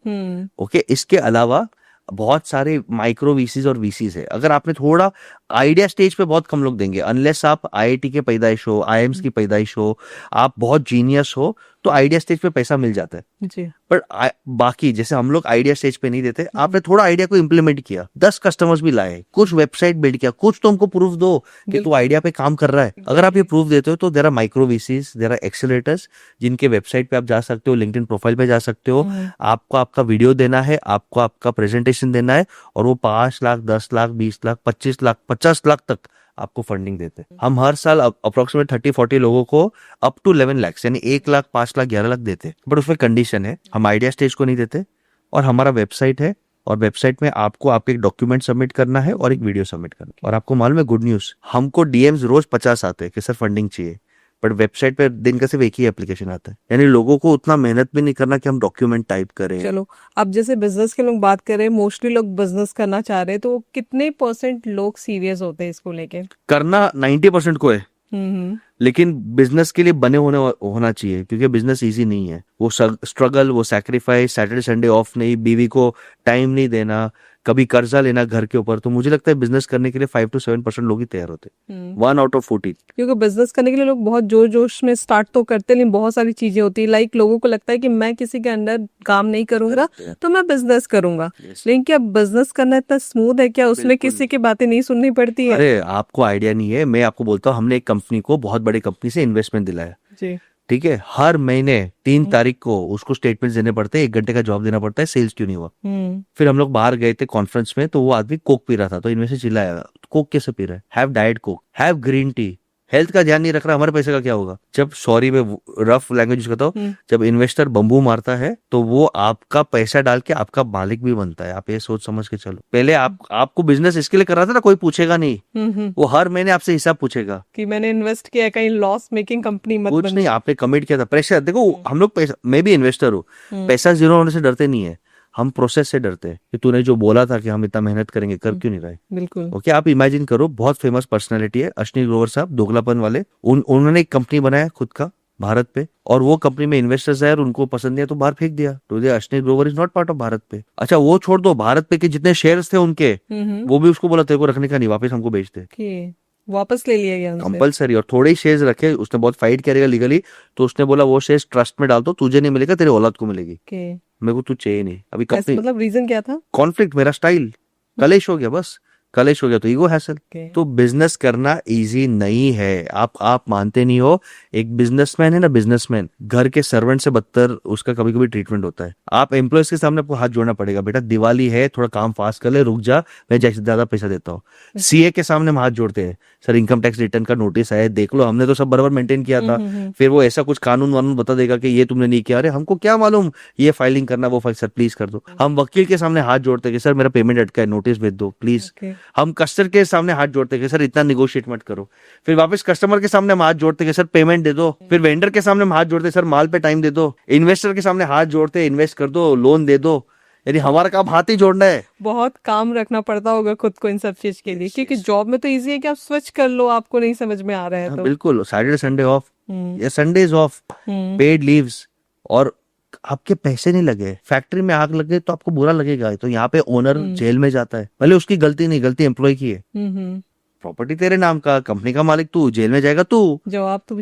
ओके, इसके अलावा बहुत सारे माइक्रो वीसीज और वीसीज है। अगर आपने थोड़ा आइडिया स्टेज पे बहुत कम लोग देंगे, अनलेस आप IIT के पैदाइश हो, IIMs की पैदाइश हो, आप बहुत जीनियस हो, तो आइडिया स्टेज पे पैसा मिल जाता है। जी। पर बाकी जैसे हम लोग आइडिया स्टेज पे नहीं देते, आपने थोड़ा आइडिया को इम्प्लीमेंट किया, 10 कस्टमर्स भी लाए, कुछ वेबसाइट बिल्ड किया, कुछ तो हमको प्रूफ दो कि तू आइडिया पे काम कर रहा है। अगर आप ये प्रूफ देते हो तो there are micro VCs, there are accelerators, जिनके वेबसाइट पे आप जा सकते हो, लिंक्डइन प्रोफाइल पे जा सकते हो। आपको आपका वीडियो देना है, आपको आपका प्रेजेंटेशन देना है, और वो 5 लाख, 10 लाख, 20 लाख, 25 लाख, 50 लाख तक आपको फंडिंग देते हैं। हम हर साल अप्रोक्सीमेट 30-40 लोगों को अप टू 11 लाख यानी 1 लाख, 5 लाख, 11 लाख देते हैं। बट उसमें कंडीशन है, हम आइडिया स्टेज को नहीं देते, और हमारा वेबसाइट है, और वेबसाइट में आपको आपके एक डॉक्यूमेंट सबमिट करना है और एक वीडियो सबमिट करना है। और आपको मालूम है गुड न्यूज, हमको DMs रोज 50 आते हैं कि सर फंडिंग चाहिए, बट वेबसाइट पे दिन का सिर्फ एक ही एप्लीकेशन आता है। यानी लोगों को उतना मेहनत भी नहीं करना कि हम डॉक्यूमेंट टाइप करें। चलो, अब जैसे बिजनेस के लोग बात करें, मोस्टली लोग बिजनेस करना चाह रहे हैं, तो कितने % लोग सीरियस होते हैं इसको लेके? करना 90% को है, लेकिन बिजनेस के लिए बने होना चाहिए, क्योंकि बिजनेस इजी नहीं है। वो स्ट्रगल, वो सैक्रिफाइस, सैटरडे संडे ऑफ नहीं, बीवी को टाइम नहीं देना, कभी कर्जा लेना घर के ऊपर। तो मुझे लगता है बिजनेस करने के लिए 5 to 7% लोग ही तैयार होते हैं, 1 out of 14। क्योंकि बिजनेस करने के लिए लोग बहुत जोर जोश में स्टार्ट तो करते हैं, लेकिन बहुत सारी चीजें होती है। लाइक लोगों को लगता है कि मैं किसी के अंडर काम नहीं करूंगा तो मैं बिजनेस करूंगा, लेकिन क्या बिजनेस करना इतना स्मूथ है? क्या उसमें किसी की बातें नहीं सुननी पड़ती है? अरे आपको आइडिया नहीं है, मैं आपको बोलता हूँ, हमने एक कंपनी को, बहुत बड़ी कंपनी से इन्वेस्टमेंट दिलाया जी। ठीक है, हर महीने 3 तारीख को उसको स्टेटमेंट देने पड़ते हैं, 1 घंटे का जॉब देना पड़ता है, सेल्स क्यों नहीं हुआ। फिर हम लोग बाहर गए थे कॉन्फ्रेंस में, तो वो आदमी कोक पी रहा था, तो इनमें से चिल्लाया, कोक कैसे पी रहा है, have diet Coke, have green tea, health का ध्यान नहीं रख रहा, हमारे पैसे का क्या होगा। जब सॉरी में रफ लैंग्वेज यूज करता हूँ, जब इन्वेस्टर बंबू मारता है तो वो आपका पैसा डाल के आपका मालिक भी बनता है। आप ये सोच समझ के चलो। पहले आपको बिजनेस इसके लिए कर रहा था ना, कोई पूछेगा नहीं, वो हर महीने आपसे हिसाब पूछेगा कि मैंने इन्वेस्ट किया, कहीं लॉस मेकिंग कंपनी मत कुछ नहीं, आपने कमिट किया था। प्रेशर देखो, हम लोग पैसा, मैं भी इन्वेस्टर हूँ, पैसा जीरो होने से डरते नहीं है, हम प्रोसेस से डरते हैं कि तूने जो बोला था कि हम इतना मेहनत करेंगे, कर क्यों नहीं रहे। बिल्कुल। ओके, आप इमेजिन करो, बहुत फेमस पर्सनालिटी है अश्विनी ग्रोवर साहब, दोगलापन वाले, उन्होंने एक कंपनी बनाया खुद का भारत पे, और वो कंपनी में इन्वेस्टर्स आए और उनको पसंद नहीं तो बाहर फेंक दिया। तो Ashwini Grover is not part of Bharat पे। अच्छा वो छोड़ दो, भारत पे के जितने शेयर्स थे उनके, वो भी उसको बोला तेरे को रखने का नहीं, वापस हमको बेच दे, वापस ले लिया गया कंपलसरी। और थोड़े ही शेयर्स रखे, उसने बहुत फाइट करेगा लीगली, तो उसने बोला वो शेयर्स ट्रस्ट में डाल दो, तुझे नहीं मिलेगा, तेरे औलाद को मिलेगी, मेरे को तू चाहिए नहीं। अभी कंपनी, मतलब रीजन क्या था? कॉन्फ्लिक्ट, मेरा स्टाइल कलेश हो गया, बस कलेश हो गया, तो ईगो हैसल। तो बिजनेस करना इजी नहीं है, आप मानते नहीं हो। एक बिजनेसमैन है ना, बिजनेसमैन घर के सर्वेंट से बदतर उसका कभी कभी ट्रीटमेंट होता है। आप एम्प्लॉयज के सामने आपको हाथ जोड़ना पड़ेगा, बेटा दिवाली है, थोड़ा काम फास्ट कर ले, रुक जा, मैं ज्यादा पैसा देता हूँ। CA के सामने हम हाथ जोड़ते हैं, सर इनकम टैक्स रिटर्न का नोटिस आया, देख लो, हमने तो सब बराबर मेंटेन किया था। फिर वो ऐसा कुछ कानून वानून बता देगा कि ये तुमने नहीं किया, अरे हमको क्या मालूम, ये फाइलिंग करना, वो फाइल, सर प्लीज कर दो। हम वकील के सामने हाथ जोड़ते कि सर मेरा पेमेंट अटका है, नोटिस भेज दो प्लीज। हम कस्टमर के सामने हाथ जोड़ते कि सर इतना निगोशिएट मत करो। फिर वापस कस्टमर के सामने हम हाथ जोड़ते कि सर पेमेंट दे दो। फिर वेंडर के सामने हम हाथ जोड़ते, सर माल पे टाइम दे दो। इन्वेस्टर के सामने हाथ जोड़ते, इन्वेस्ट कर दो, लोन दे दो। यानी हमारा काम हाथ ही जोड़ना है। बहुत काम रखना पड़ता होगा खुद को इन सब चीज के लिए, क्योंकि जॉब में तो इजी है कि आप स्विच कर लो, आपको नहीं समझ में आ रहा है तो। बिल्कुल, सैटरडे संडे ऑफ या संडेज ऑफ, पेड लीव्स, और आपके पैसे नहीं लगे, फैक्ट्री में आग लगे तो आपको बुरा लगेगा, तो यहाँ पे ओनर जेल में जाता है, भले उसकी गलती नहीं, गलती एम्प्लॉय की है। प्रॉपर्टी तेरे नाम का, कंपनी का मालिक तू, जेल में जाएगा तू, जवाब तो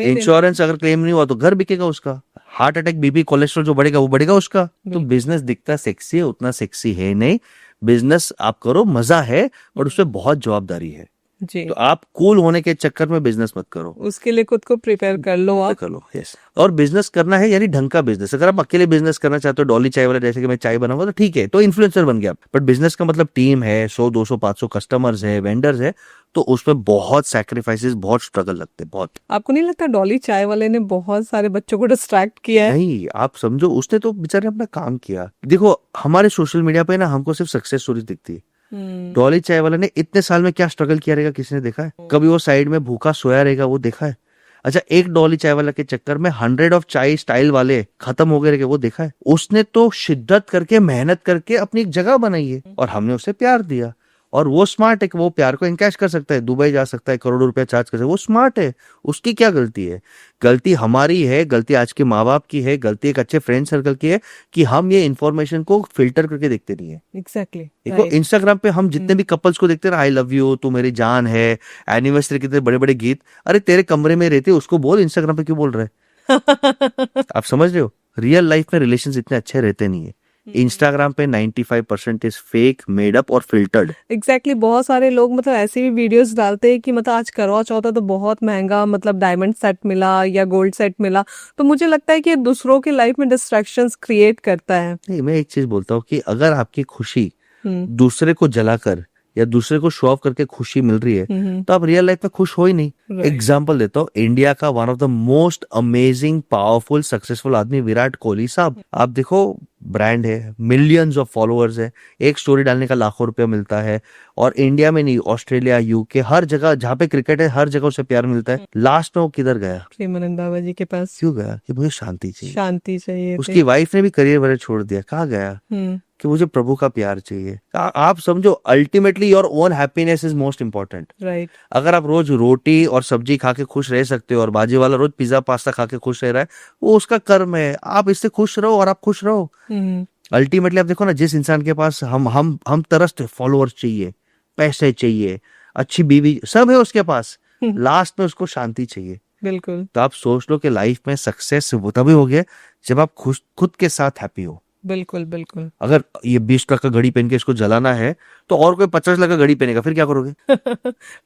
इंश्योरेंस अगर क्लेम नहीं हुआ तो घर बिकेगा उसका, हार्ट अटैक, बीपी, कोलेस्ट्रॉल जो बढ़ेगा वो बढ़ेगा उसका। तो बिजनेस दिखता सेक्सी है, उतना सेक्सी है नहीं। बिजनेस आप करो, मजा है, और उसमें बहुत जवाबदारी है जी। तो आप कूल होने के चक्कर में बिजनेस मत करो, उसके लिए खुद को प्रिपेयर कर लो, आप कर लो। यस, और बिजनेस करना है यानी ढंग का बिजनेस। अगर आप अकेले बिजनेस करना चाहते हो, डॉली चाय वाला जैसे कि मैं चाय बनाऊंगा, तो ठीक है, तो इन्फ्लुएंसर बन गया। बट बिजनेस का मतलब टीम है, 100, 200, 500 कस्टमर्स है, वेंडर्स है, तो उसमें बहुत सैक्रिफाइसेस, बहुत स्ट्रगल लगते हैं, बहुत। आपको नहीं लगता डॉली चाय वाले ने बहुत सारे बच्चों को डिस्ट्रैक्ट किया है? नहीं, आप समझो, उसने तो बेचारे अपना काम किया। देखो हमारे सोशल मीडिया पे ना हमको सिर्फ सक्सेस स्टोरीज दिखती है, डॉली चाय वाला ने इतने साल में क्या स्ट्रगल किया रहेगा, किसी ने देखा है? कभी वो साइड में भूखा सोया रहेगा, वो देखा है? अच्छा, एक डॉली चाय वाला के चक्कर में 100 ऑफ चाय स्टाइल वाले खत्म हो गए रहेंगे, वो देखा है? उसने तो शिद्दत करके, मेहनत करके अपनी एक जगह बनाई है और हमने उसे प्यार दिया। और वो स्मार्ट है कि वो प्यार को इनकैश कर सकता है, दुबई जा सकता है, करोड़ों रुपया चार्ज कर सकता है, वो स्मार्ट है। उसकी क्या गलती है? गलती हमारी है, गलती आज के माँ बाप की है, गलती एक अच्छे फ्रेंड सर्कल की है कि हम ये इन्फॉर्मेशन को फिल्टर करके देखते नहीं है। एग्जैक्टली। देखो इंस्टाग्राम पे हम जितने भी कपल्स को देखते हैं ना, आई लव यू, तू मेरी जान है, एनिवर्सरी के बड़े बड़े गीत, अरे तेरे कमरे में रहते उसको बोल, इंस्टाग्राम पे क्यों बोल रहे हैं? आप समझ रहे हो? रियल लाइफ में रिलेशंस इतने अच्छे रहते नहीं है। इंस्टाग्राम पे 95% इज फेक, मेड अप और फिल्टर्ड। एग्जैक्टली। बहुत सारे लोग मतलब ऐसे भी वीडियोस डालते हैं कि मतलब आज करवा चौथ है तो बहुत महंगा मतलब डायमंड सेट मिला या गोल्ड सेट मिला। तो मुझे लगता है कि ये दूसरों की लाइफ में डिस्ट्रैक्शंस क्रिएट करता है। नहीं, मैं एक चीज बोलता हूँ कि अगर आपकी खुशी हम्म। दूसरे को जलाकर या दूसरे को शो ऑफ करके खुशी मिल रही है तो आप रियल लाइफ में खुश हो ही नहीं। Right. एग्जाम्पल देता हूँ, इंडिया का one of the most amazing powerful successful आदमी विराट कोहली साहब। आप देखो, ब्रांड है, मिलियंस ऑफ फॉलोअर्स है, एक स्टोरी डालने का लाखों रुपया मिलता है, और इंडिया में नहीं, ऑस्ट्रेलिया, यूके, हर जगह जहाँ पे क्रिकेट है हर जगह उसे प्यार मिलता है। लास्ट में वो किधर गया? प्रेमानंद बाबा जी के पास। क्यों गया? कि मुझे शांति चाहिए। शांति चाहिए उसकी वाइफ ने भी करियर वरियर छोड़ दिया, कहाँ गया? हम्म। कि मुझे प्रभु का प्यार चाहिए। आप समझो, ultimately your own happiness is most important. Right. अगर आप रोज रोटी और सब्जी खा के खुश रह सकते हो और बाजी वाला रोज पिज्जा पास्ता खा के खुश रह रहा है, वो उसका कर्म है। आप इससे खुश रहो और आप खुश रहो। अल्टीमेटली आप देखो ना, जिस इंसान के पास हम तरसते, फॉलोअर्स चाहिए, पैसे चाहिए, अच्छी बीवी, सब है उसके पास, लास्ट में उसको शांति चाहिए। बिल्कुल। तो आप सोच लो कि लाइफ में सक्सेस वो तभी हो गया जब आप खुद के साथ हैप्पी हो। बिल्कुल बिल्कुल। अगर ये 20 लाख का घड़ी पहन के इसको जलाना है तो और कोई 50 लाख का घड़ी पहनेगा, फिर क्या करोगे?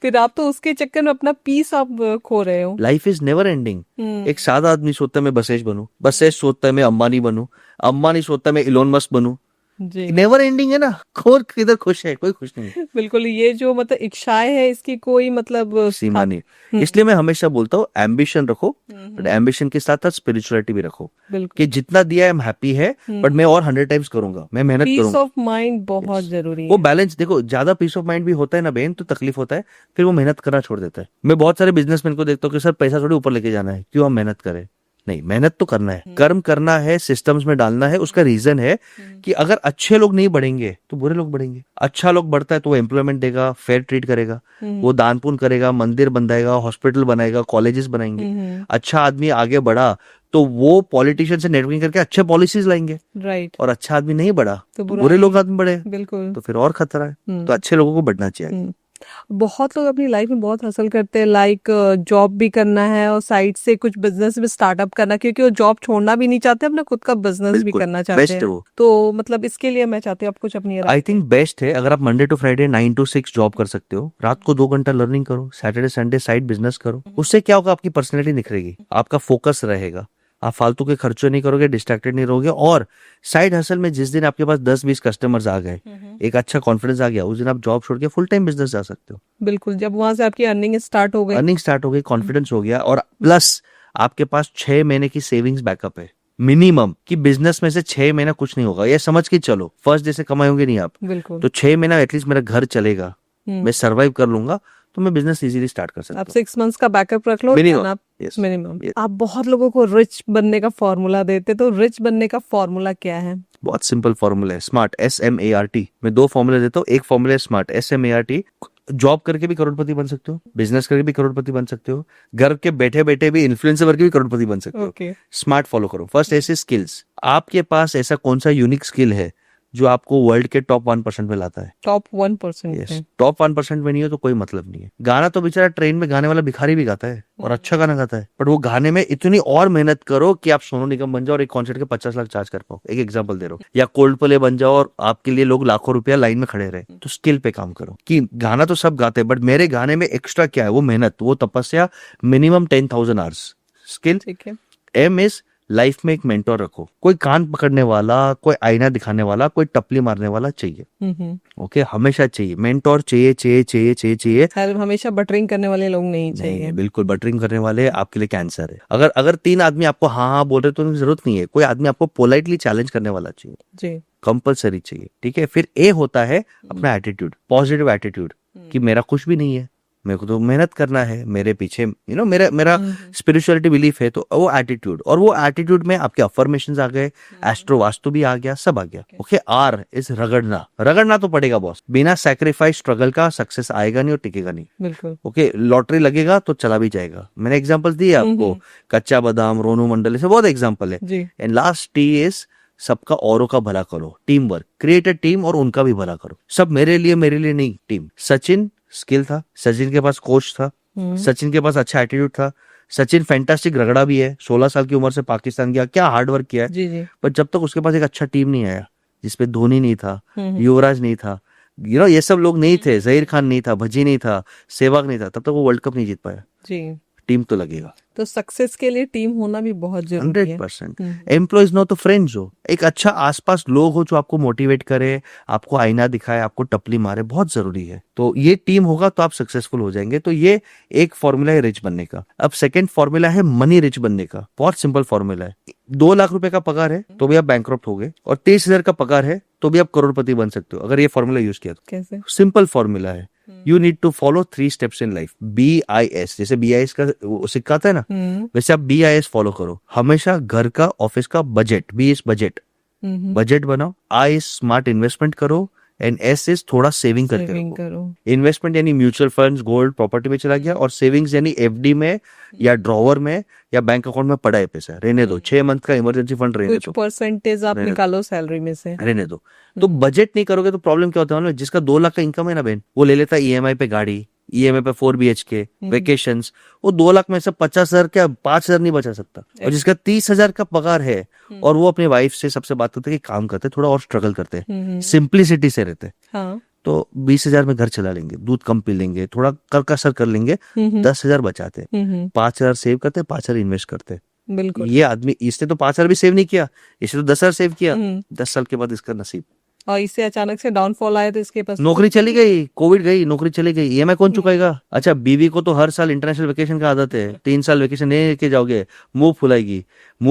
फिर आप तो उसके चक्कर में अपना पीस आप खो रहे हो। Life is never ending. एक सादा आदमी सोचता है मैं बसेश बनूं, बसेश सोचता है मैं अंबानी बनूं, अंबानी सोचता है मैं इलोन मस्क बनूं। जी। नेवर एंडिंग है ना। कौन किधर खुश है? कोई खुश नहीं है। बिल्कुल। ये जो मतलब इच्छाएं है इसकी कोई मतलब सीमा नहीं। इसलिए मैं हमेशा बोलता हूँ, एम्बिशन रखो, बट एम्बिशन के साथ साथ स्पिरिचुअलिटी भी रखो। बिल्कुल। कि जितना दिया है हैप्पी है, बट मैं और 100 टाइम्स करूंगा, मैं मेहनत पीस करूंगा। ऑफ माइंड बहुत जरूरी वो है। बैलेंस देखो, ज्यादा पीस ऑफ माइंड भी होता है ना बहन, तो तकलीफ होता है, फिर वो मेहनत करना छोड़ देता है। मैं बहुत सारे बिजनेसमैन को देखता हूँ कि सर पैसा थोड़ी ऊपर लेके जाना है, क्यों हम मेहनत करें? नहीं, मेहनत तो करना है, कर्म करना है, सिस्टम्स में डालना है। उसका रीजन है कि अगर अच्छे लोग नहीं बढ़ेंगे तो बुरे लोग बढ़ेंगे। अच्छा लोग बढ़ता है तो वो एम्प्लॉयमेंट देगा, फेयर ट्रीट करेगा, वो दान पुण्य करेगा, मंदिर बनाएगा, हॉस्पिटल बनाएगा, कॉलेजेस बनाएंगे। अच्छा आदमी आगे बढ़ा तो वो पॉलिटिशियन से नेटवर्किंग करके अच्छे पॉलिसीज लाएंगे। राइट। और अच्छा आदमी नहीं बढ़ा तो बुरे लोग आदमी बढ़े, बिल्कुल। तो फिर और खतरा है। तो अच्छे लोगों को बढ़ना चाहिए। बहुत लोग अपनी लाइफ में बहुत हासिल करते हैं, लाइक जॉब भी करना है और साइड से कुछ बिजनेस भी स्टार्टअप करना, क्योंकि वो जॉब छोड़ना भी नहीं चाहते, अपना खुद का बिजनेस भी करना चाहते बेस्ट है हैं। वो। तो मतलब इसके लिए मैं चाहती हूँ आप कुछ अपनी आई थिंक बेस्ट है अगर आप Monday to Friday 9 to 6 job कर सकते हो, रात को 2 घंटा लर्निंग करो, सैटरडे संडे साइड बिजनेस करो। उससे क्या होगा? आपकी पर्सनैलिटी निखरेगी, आपका फोकस रहेगा, आप फालतू के खर्चे नहीं करोगे, डिस्ट्रैक्टेड नहीं रहोगे। और साइड हसल में जिस दिन आपके पास 10-20 कस्टमर्स आ गए, एक अच्छा कॉन्फिडेंस आ गया, उस दिन आप जॉब छोड़ के फुल टाइम बिजनेस जा सकते हो। बिल्कुल। जब वहां से आपकी अर्निंग स्टार्ट हो गई, अर्निंग स्टार्ट हो गई, कॉन्फिडेंस हो गया, और प्लस आपके पास 6 महीने की सेविंग्स बैकअप है मिनिमम, कि बिजनेस में से 6 महीना कुछ नहीं होगा, ये समझ के चलो। फर्स्ट डे से कमाए होंगे नहीं आप, बिल्कुल, तो 6 महीना एटलीस्ट मेरा घर चलेगा, मैं सर्वाइव कर लूंगा, तो मैं बिजनेस इजीली स्टार्ट कर सकता आप हूँ। 6 मंथ्स का बैकअप रख लो। Minimum, आप yes, मिनिमम। yes. आप बहुत लोगों को रिच बनने का फॉर्मूला देते, तो रिच बनने का फॉर्मूला क्या है? बहुत सिंपल फॉर्मूला है, स्मार्ट, SMART। मैं 2 फॉर्मूले देता हूँ। एक फॉर्मूला है स्मार्ट, SMART। जॉब करके भी करोड़पति बन सकते हो, बिजनेस करके भी करोड़पति बन सकते हो, घर के बैठे बैठे भी इन्फ्लुएंसर करके भी करोड़पति बन सकते हो। ओके। स्मार्ट फॉलो करो। फर्स्ट ऐसे स्किल्स, आपके पास ऐसा कौन सा यूनिक स्किल है जो आपको वर्ल्ड के टॉप 1% में लाता है? टॉप 1% यस, है। टॉप 1% में नहीं हो तो कोई मतलब नहीं है। गाना तो बेचारा ट्रेन में गाने वाला भिखारी भी गाता है और अच्छा गाना गाता है, बट वो गाने में इतनी और मेहनत करो कि आप सोनू निगम बन जाओ और एक कॉन्सर्ट के 50 लाख चार्ज कर पाओ। एक एग्जांपल दे रहा हूँ। या कोल्ड प्ले बन जाओ और आपके लिए लोग लाखों रुपया लाइन में खड़े रहे। तो स्किल पे काम करो, कि गाना तो सब गाते हैं, बट मेरे गाने में एक्स्ट्रा क्या है? वो मेहनत, वो तपस्या, मिनिमम 10,000 आवर्स स्किल। ठीक है। एम इज लाइफ में एक मेंटोर रखो, कोई कान पकड़ने वाला, कोई आईना दिखाने वाला, कोई टपली मारने वाला चाहिए। ओके, हमेशा चाहिए मेंटोर, चाहिए चाहिए चाहिए चाहिए चाहिए। हमेशा बटरिंग करने वाले लोग नहीं चाहिए। नहीं, बिल्कुल बटरिंग करने वाले आपके लिए कैंसर है। अगर 3 आदमी आपको हाँ हाँ बोल रहे तो उनकी जरूरत नहीं है। कोई आदमी आपको पोलाइटली चैलेंज करने वाला चाहिए। जी। कंपलसरी चाहिए, ठीक है। फिर ए होता है अपना एटीट्यूड, पॉजिटिव एटीट्यूड, कि मेरा कुछ भी नहीं है, मेरे को तो मेहनत करना है, मेरे पीछे मेरा मेरा स्पिरिचुअलिटी बिलीफ है, तो वो एटीट्यूड, और वो एटीट्यूड में आपके अफर्मेशंस आ गए, एस्ट्रो वास्तु भी आ गया, सब आ गया। ओके, आर इज रगड़ना, रगड़ना तो पड़ेगा बॉस, बिना सैक्रिफाइस स्ट्रगल का सक्सेस आएगा नहीं और टिकेगा नहीं। बिल्कुल। ओके, लॉटरी लगेगा तो चला भी जाएगा, मैंने एग्जांपल्स दिए आपको, कच्चा बादाम, रोनू मंडल, ऐसे बहुत एग्जांपल है। जी। एंड लास्ट टी इज सबका औरों का भला करो, team work, create a team और उनका भी भला करो। सब मेरे लिए नहीं, टीम। सचिन स्किल था, सचिन के पास कोच था, सचिन के पास अच्छा एटीट्यूड था, सचिन फैंटास्टिक रगड़ा भी है, 16 साल की उम्र से पाकिस्तान गया, क्या हार्ड वर्क किया है। जी जी। पर जब तक उसके पास एक अच्छा टीम नहीं आया, जिसपे धोनी नहीं था, युवराज नहीं था, ये सब लोग नहीं थे, जहीर खान नहीं था, भज्जी नहीं था, सहवाग नहीं था, तब तक वो वर्ल्ड कप नहीं जीत पाया। जी। टीम तो लगेगा, तो सक्सेस के लिए टीम होना भी बहुत जरूरी है। 100%। एम्प्लॉयज नो तो फ्रेंड्स हो, एक अच्छा आसपास लोग हो जो आपको मोटिवेट करे, आपको आईना दिखाए, आपको टपली मारे, बहुत जरूरी है। तो ये टीम होगा तो आप सक्सेसफुल हो जाएंगे। तो ये एक फॉर्मूला है रिच बनने का। अब सेकंड फॉर्मूला है मनी रिच बनने का, बहुत सिंपल फॉर्मूला है। 2 लाख रुपए का पगार है तो भी आप बैंकक्रप्ट हो गए, और 30,000 का पगार है तो भी आप करोड़पति बन सकते हो, अगर ये फॉर्मूला यूज किया तो। कैसे? सिंपल फॉर्मूला है, you need to follow 3 steps in life. BIS, जैसे BIS का सिक्का आता है ना, वैसे आप BIS फॉलो करो। हमेशा घर का, ऑफिस का budget, B is budget, budget बनाओ। I इज स्मार्ट इन्वेस्टमेंट करो, एंड S इज थोड़ा सेविंग करके रखो। इन्वेस्टमेंट यानी म्यूचुअल फंड्स, गोल्ड, प्रॉपर्टी में चला गया, और सेविंग्स यानी FD में या ड्रॉवर में या बैंक अकाउंट में पड़ा है पैसा, रहने दो। 6 मंथ का इमरजेंसी फंड रहने दो, परसेंटेज आप निकालो सैलरी में से, रहने दो। तो बजट नहीं करोगे तो प्रॉब्लम क्या होता है मालूम है? जिसका 2 लाख का इनकम है ना बहन, वो ले लेता है EMI पे गाड़ी, EMI पे 4 BHK, वेकेशंस। वो 2 लाख में से 50,000 क्या 5,000 नहीं बचा सकता। और जिसका 30,000 का पगार है, और वो अपनी वाइफ से सबसे बात करते हैं कि काम करते, थोड़ा और स्ट्रगल करते, सिंप्लिसिटी से रहते, हाँ। तो 20,000 में घर चला लेंगे, दूध कम पी लेंगे, थोड़ा कर कसर कर लेंगे, 10,000 बचाते, 5,000 सेव करते, 5,000 इन्वेस्ट करते। बिल्कुल। ये आदमी, इसने तो 5,000 भी सेव नहीं किया, इसने तो 10,000 सेव किया। 10 साल के बाद इसका नसीब, और इससे अचानक से डाउनफॉल आया तो इसके पास नौकरी चली गई, कोविड गई, नौकरी चली गई, EMI कौन चुकाएगा? अच्छा, बीवी को तो हर साल इंटरनेशनल वेकेशन का आदत है, 3 साल वेकेशन नहीं लेके जाओगे, मुंह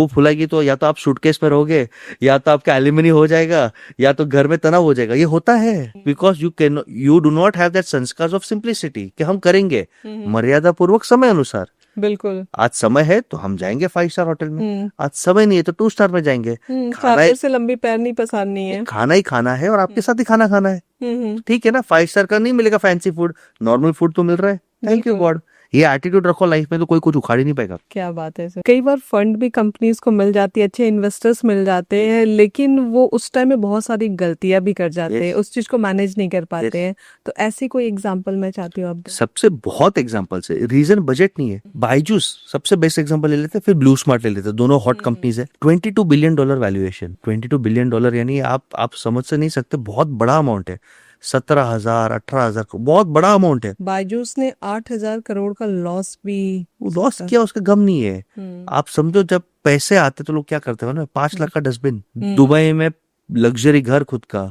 फुलाएगी तो या तो आप सूटकेस पर रहोगे, या तो आपका एलिमनी हो जाएगा, या तो घर में तनाव हो जाएगा। ये होता है because you do not have that संस्कार ऑफ सिंप्लिसिटी कि हम करेंगे मर्यादा पूर्वक, समय अनुसार। बिल्कुल। आज समय है तो हम जाएंगे 5 स्टार होटल में, आज समय नहीं है तो 2 स्टार में जाएंगे। चादर से लंबी पैर नहीं पसारनी है, खाना ही खाना है, और आपके साथ ही खाना खाना है, ठीक है ना। 5 स्टार का नहीं मिलेगा फैंसी फूड, नॉर्मल फूड तो मिल रहा है, थैंक यू गॉड। ये एटीट्यूड रखो लाइफ में तो कोई कुछ उखाड़ ही नहीं पाएगा। क्या बात है सर। कई बार फंड भी कंपनीज को मिल जाती है, अच्छे इन्वेस्टर्स मिल जाते हैं, लेकिन वो उस टाइम में बहुत सारी गलतियां भी कर जाते हैं, उस चीज को मैनेज नहीं कर पाते हैं। तो ऐसी कोई एग्जांपल मैं चाहती हूँ आप। सबसे बहुत एग्जांपल्स है, रीजन बजट नहीं है। बायजूस सबसे बेस्ट एग्जांपल ले लेते हैं, फिर ब्लू स्मार्ट ले लेते हैं, दोनों हॉट कंपनीज है। $22 बिलियन वैल्यूएशन, $22 बिलियन यानी आप समझ से नहीं सकते, बहुत बड़ा अमाउंट है। 17,000 18,000 बहुत बड़ा अमाउंट है। बायजूस ने 8,000 करोड़ का लॉस भी, लॉस किया, उसका गम नहीं है। आप समझो, जब पैसे आते तो लोग क्या करते हैं, 5 लाख का डस्टबिन, दुबई में लग्जरी घर खुद का,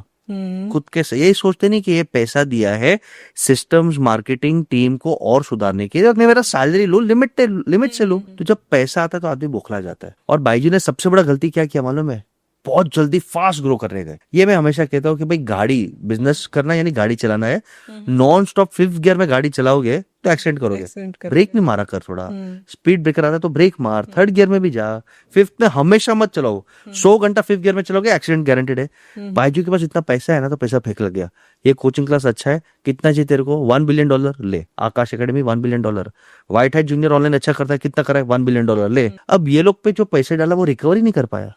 खुद के से, यही सोचते नहीं कि ये पैसा दिया है सिस्टम्स, मार्केटिंग टीम को और सुधारने के लिए, मेरा सैलरी लो, लिमिट से लो। तो जब पैसा आता है तो आदमी बौखला जाता है। और बाईजू ने सबसे बड़ा गलती क्या किया मालूम है? बहुत जल्दी फास्ट ग्रो करने गए। ये मैं हमेशा कहता हूँ कि भाई, गाड़ी बिजनेस करना यानी गाड़ी चलाना है, नॉन स्टॉप 5th गियर में गाड़ी चलाओगे तो एक्सीडेंट करोगे। ब्रेक नहीं मारा कर, थोड़ा स्पीड ब्रेकर आता है तो ब्रेक मार, 3rd गियर में भी जा, 5th में हमेशा मत चलाओ। 100 घंटा 5th गियर में चलोगे, एक्सीडेंट गारंटेड है। बायजू के पास इतना पैसा है ना, तो पैसा फेंक लग गया। ये कोचिंग क्लास अच्छा है, कितना चाहिए तेरे को? $1 बिलियन ले। Aakash Academy $1 billion. White Hat Junior online अच्छा करता है, कितना करा है? $1 बिलियन ले। अब ये लोग पे जो पैसे डाला वो रिकवर ही नहीं कर पाया,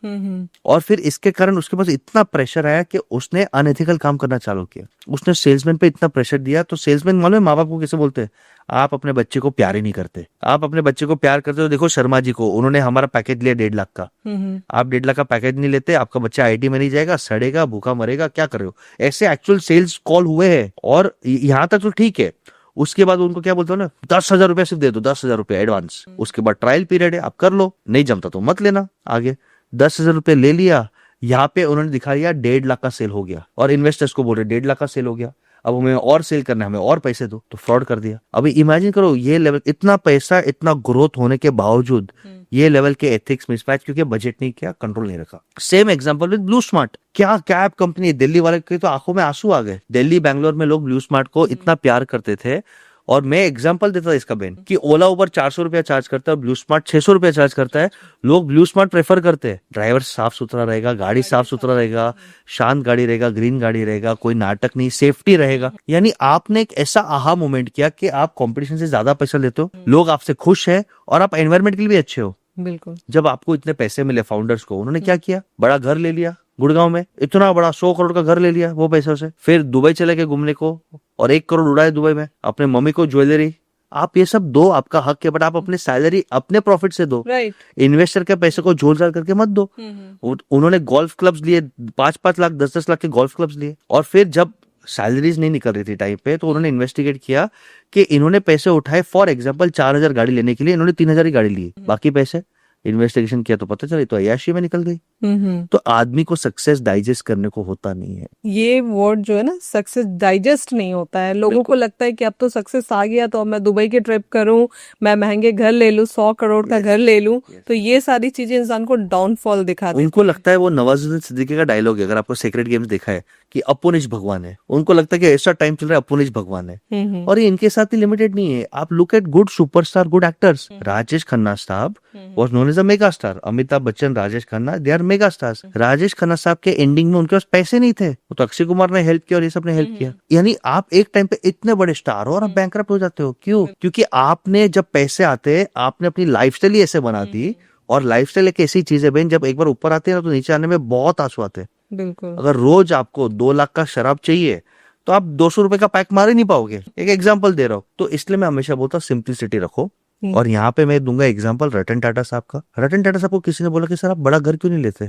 और फिर इसके कारण उसके पास इतना प्रेशर आया कि उसने अनएथिकल काम करना चालू किया। उसने सेल्समैन पे इतना प्रेशर दिया, तो सेल्समैन मालूम है माँ बाप को कैसे बोलते हैं? आप अपने बच्चे को प्यार ही नहीं करते। आप अपने बच्चे को प्यार करते हो, देखो शर्मा जी को, उन्होंने हमारा पैकेज लिया 1.5 लाख का। आप 1.5 लाख का पैकेज नहीं लेते, आपका बच्चा IIT में नहीं जाएगा, सड़ेगा, भूखा मरेगा, क्या कर रहे हो? ऐसे एक्चुअल सेल्स कॉल हुए हैं। और यहाँ तक तो ठीक है, उसके बाद उनको क्या बोलते हो ना, 10,000 रुपया सिर्फ दे दो, 10,000 रुपया एडवांस। उसके बाद ट्रायल पीरियड है, आप कर लो, नहीं जमता तो मत लेना आगे। 10,000 रुपये ले लिया, यहाँ पे उन्होंने दिखा दिया 1.5 लाख का सेल हो गया, और इन्वेस्टर्स को बोल रहे 1.5 लाख का सेल हो गया, अब हमें और सेल करना है, हमें और पैसे दो, तो फ्रॉड कर दिया। अभी इमेजिन करो, ये लेवल, इतना पैसा, इतना ग्रोथ होने के बावजूद ये लेवल के एथिक्स मिसमैच, क्योंकि बजट नहीं किया, कंट्रोल नहीं रखा। Same example with blue smart, क्या कैब कंपनी है, दिल्ली वाले के तो आंखों में आंसू आ गए। दिल्ली बैंगलोर में लोग ब्लू स्मार्ट को इतना प्यार करते थे, और मैं एग्जांपल देता था इसका बेन कि ओला उबर 400 रुपया चार्ज करता है और ब्लू स्मार्ट 600 रुपया चार्ज करता है। लोग ब्लू स्मार्ट प्रेफर करते हैं, ड्राइवर साफ सुथरा रहेगा, गाड़ी साफ सुथरा रहेगा, शांत गाड़ी रहेगा, ग्रीन गाड़ी रहेगा, कोई नाटक नहीं, सेफ्टी रहेगा। यानी आपने एक ऐसा आहा मोमेंट किया कि आप कंपटीशन से ज्यादा पैसा लेते हो, लोग आपसे खुश है और आप एनवायरमेंट के लिए भी अच्छे हो। बिल्कुल। जब आपको इतने पैसे मिले फाउंडर्स को, उन्होंने क्या किया, बड़ा घर ले लिया गुड़गांव में, इतना बड़ा 100 करोड़ का घर ले लिया वो पैसों से, फिर दुबई चले गए घूमने को और 1 करोड़ उड़ाए दुबई में, अपने मम्मी को ज्वेलरी। आप ये सब दो, आपका हक है, बट आप अपने सैलरी अपने प्रॉफिट से दो, राइट। इन्वेस्टर के पैसे को झोल झाल करके मत दो। उन्होंने गोल्फ क्लब्स लिए, 5-5 लाख 10-10 लाख के गोल्फ क्लब्स लिए, और फिर जब सैलरीज नहीं निकल रही थी टाइम पे, तो उन्होंने इन्वेस्टिगेट किया कि इन्होंने पैसे उठाए, फॉर एग्जांपल 4000 गाड़ी लेने के लिए इन्होंने 3000 की गाड़ी ली, बाकी पैसे इन्वेस्टिगेशन किया तो पता चला तो अय्याशी में निकल गई। तो आदमी को सक्सेस डाइजेस्ट करने को होता नहीं है। ये वर्ड जो है ना, सक्सेस डाइजेस्ट नहीं होता है। लोगों को लगता है कि अब तो सक्सेस आ गया तो अब मैं दुबई की ट्रिप करूं, मैं महंगे घर ले लूं, 100 करोड़ का घर ले लूं, तो ये सारी चीजें इंसान को डाउनफॉल दिखाती है। उनको लगता है वो नवाजुद्दीन सिद्दीकी का डायलॉग है, अगर आपको सीक्रेट गेम्स देखा है, कि अपुनिश भगवान है। उनको लगता है कि ऐसा टाइम चल रहा है, अपुनिश भगवान है। और ये इनके साथ ही लिमिटेड नहीं है। आप look at good superstar, good actors. Rajesh Khanna साहब was known as a mega star. Amitabh Bachchan, Rajesh Khanna, they are mega stars. Rajesh Khanna साहब के एंडिंग में उनके पास पैसे नहीं थे, वो तो अक्षय कुमार ने हेल्प किया और ये सब ने हेल्प किया। यानी आप एक टाइम पे इतने बड़े स्टार हो और आप बैंकरप्ट हो जाते हो। क्यों? क्योंकि आपने जब पैसे आते, आपने अपनी लाइफस्टाइल ही ऐसे बना दी। और लाइफस्टाइल एक ऐसी चीज है बहन, जब एक बार ऊपर आते हैं ना तो नीचे आने में बहुत आंसू आते हैं। बिल्कुल। अगर रोज आपको 2 लाख का शराब चाहिए तो आप 200 रुपए का पैक मार ही नहीं पाओगे। एक एग्जांपल दे रहा हूँ। तो इसलिए मैं हमेशा बोलता हूँ सिंप्लिसिटी रखो। और यहाँ पे मैं दूंगा एग्जांपल रतन टाटा साहब का। रतन टाटा साहब को किसी ने बोला कि सर आप बड़ा घर क्यों नहीं लेते,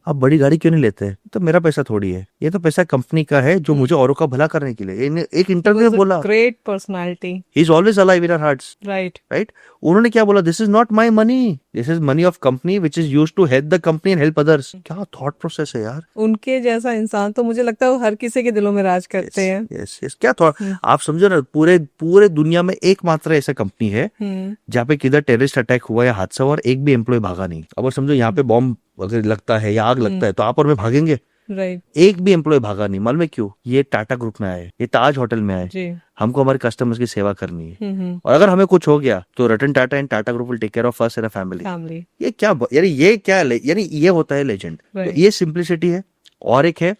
आप बड़ी गाड़ी क्यों नहीं लेते? तो मेरा पैसा थोड़ी है, ये तो पैसा कंपनी का है जो मुझे औरों का भला करने के लिए। एक इंटरव्यू में बोला, great personality, he is always alive in our hearts. Right. Right. उन्होंने क्या बोला, this is not my money, this is money of company which is used to help the company and help others. क्या thought process है यार। उनके जैसा इंसान तो मुझे लगता है वो हर किसी के दिलों में राज करते हैं। Yes yes. क्या थॉट, आप समझो ना, पूरे दुनिया में एकमात्र ऐसा कंपनी है जहाँ पे किधर टेररिस्ट अटैक हुआ या हादसा हुआ और एक भी एम्प्लॉय भागा नहीं। अब समझो यहाँ पे बॉम्ब अगर लगता है या आग लगता है तो आप और मैं भागेंगे? राइट। एक भी एम्प्लॉय भागा नहीं। मालूम है क्यों? ये टाटा ग्रुप में आए, ये ताज होटल में आए। हमको हमारे कस्टमर्स की सेवा करनी है। और अगर हमें कुछ हो गया तो Ratan Tata and Tata group will take care of us and family. ये क्या यानी, ये क्या, यानी ये होता है लेजेंड। तो ये सिंप्लिसिटी है। और एक है,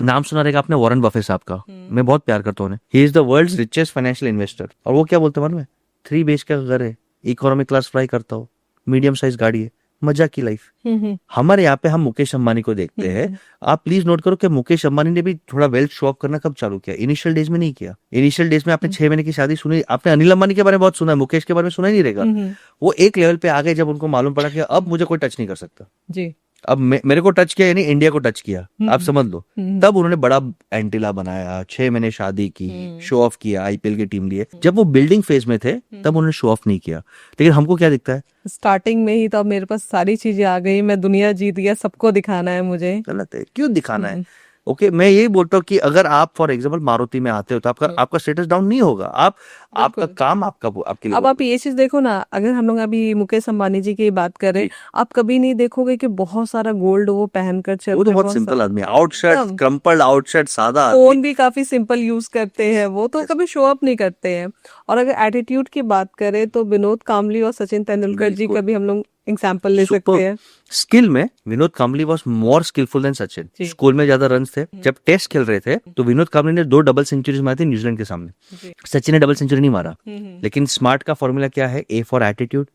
नाम सुना रहेगा आपने, वॉरेन बफेट साहब का। मैं बहुत प्यार करता हूँ। He is the world's richest financial investor. और वो क्या बोलते हैं मालूम है? 3 BHK का घर है, इकोनॉमिक क्लास फ्लाई करता हो, मीडियम साइज गाड़ी है, मजा की लाइफ। हमारे यहाँ पे हम मुकेश अंबानी को देखते हैं। आप प्लीज नोट करो कि मुकेश अंबानी ने भी थोड़ा वेल्थ शो ऑफ करना कब चालू किया? इनिशियल डेज में नहीं किया। इनिशियल डेज में आपने 6 महीने की शादी सुनी, आपने अनिल अंबानी के बारे में बहुत सुना है, मुकेश के बारे में सुना ही नहीं रहेगा। वो एक लेवल पे आ गए जब उनको मालूम पड़ा कि अब मुझे कोई टच नहीं कर सकता जी। अब मेरे को टच किया यानी इंडिया को टच किया, आप समझ लो। तब उन्होंने बड़ा एंटीला बनाया, 6 महीने शादी की, शो ऑफ किया, IPL की टीम लिए। जब वो बिल्डिंग फेज में थे तब उन्होंने शो ऑफ नहीं किया। लेकिन हमको क्या दिखता है, स्टार्टिंग में ही तो मेरे पास सारी चीजें आ गई, मैं दुनिया जीत गया, सबको दिखाना है मुझे। गलत है। क्यों दिखाना है? ओके, मैं यही बोलता हूँ कि अगर आप फॉर एग्जांपल मारुति में आते हो तो आपका स्टेटस डाउन नहीं होगा। आपका काम आपके लिए। अब आप ये चीज देखो ना, अगर हम लोग अभी मुकेश अंबानी जी की बात करें, आप कभी नहीं देखोगे कि बहुत सारा गोल्ड वो पहनकर चलते हैं। वो तो बहुत सिंपल आदमी है, आउटशर्ट, क्रम्पल्ड आउटशर्ट, सादा। फोन भी काफी सिंपल यूज करते हैं, वो तो कभी शो अप नहीं करते हैं। और अगर एटीट्यूड की बात करें तो विनोद कांबली और सचिन तेंदुलकर जी का भी हम लोग एग्जाम्पल ले सकते हैं। स्किल में Vinod Kambli was more skillful than Sachin. School में ज्यादा रन थे। जब टेस्ट खेल रहे थे तो विनोद कांबली ने 2 डबल सेंचुरीज मारी थी न्यूजीलैंड के सामने। सचिन ने डबल सेंचुरी नहीं मारा। लेकिन स्मार्ट का फॉर्मूला क्या है? A for attitude.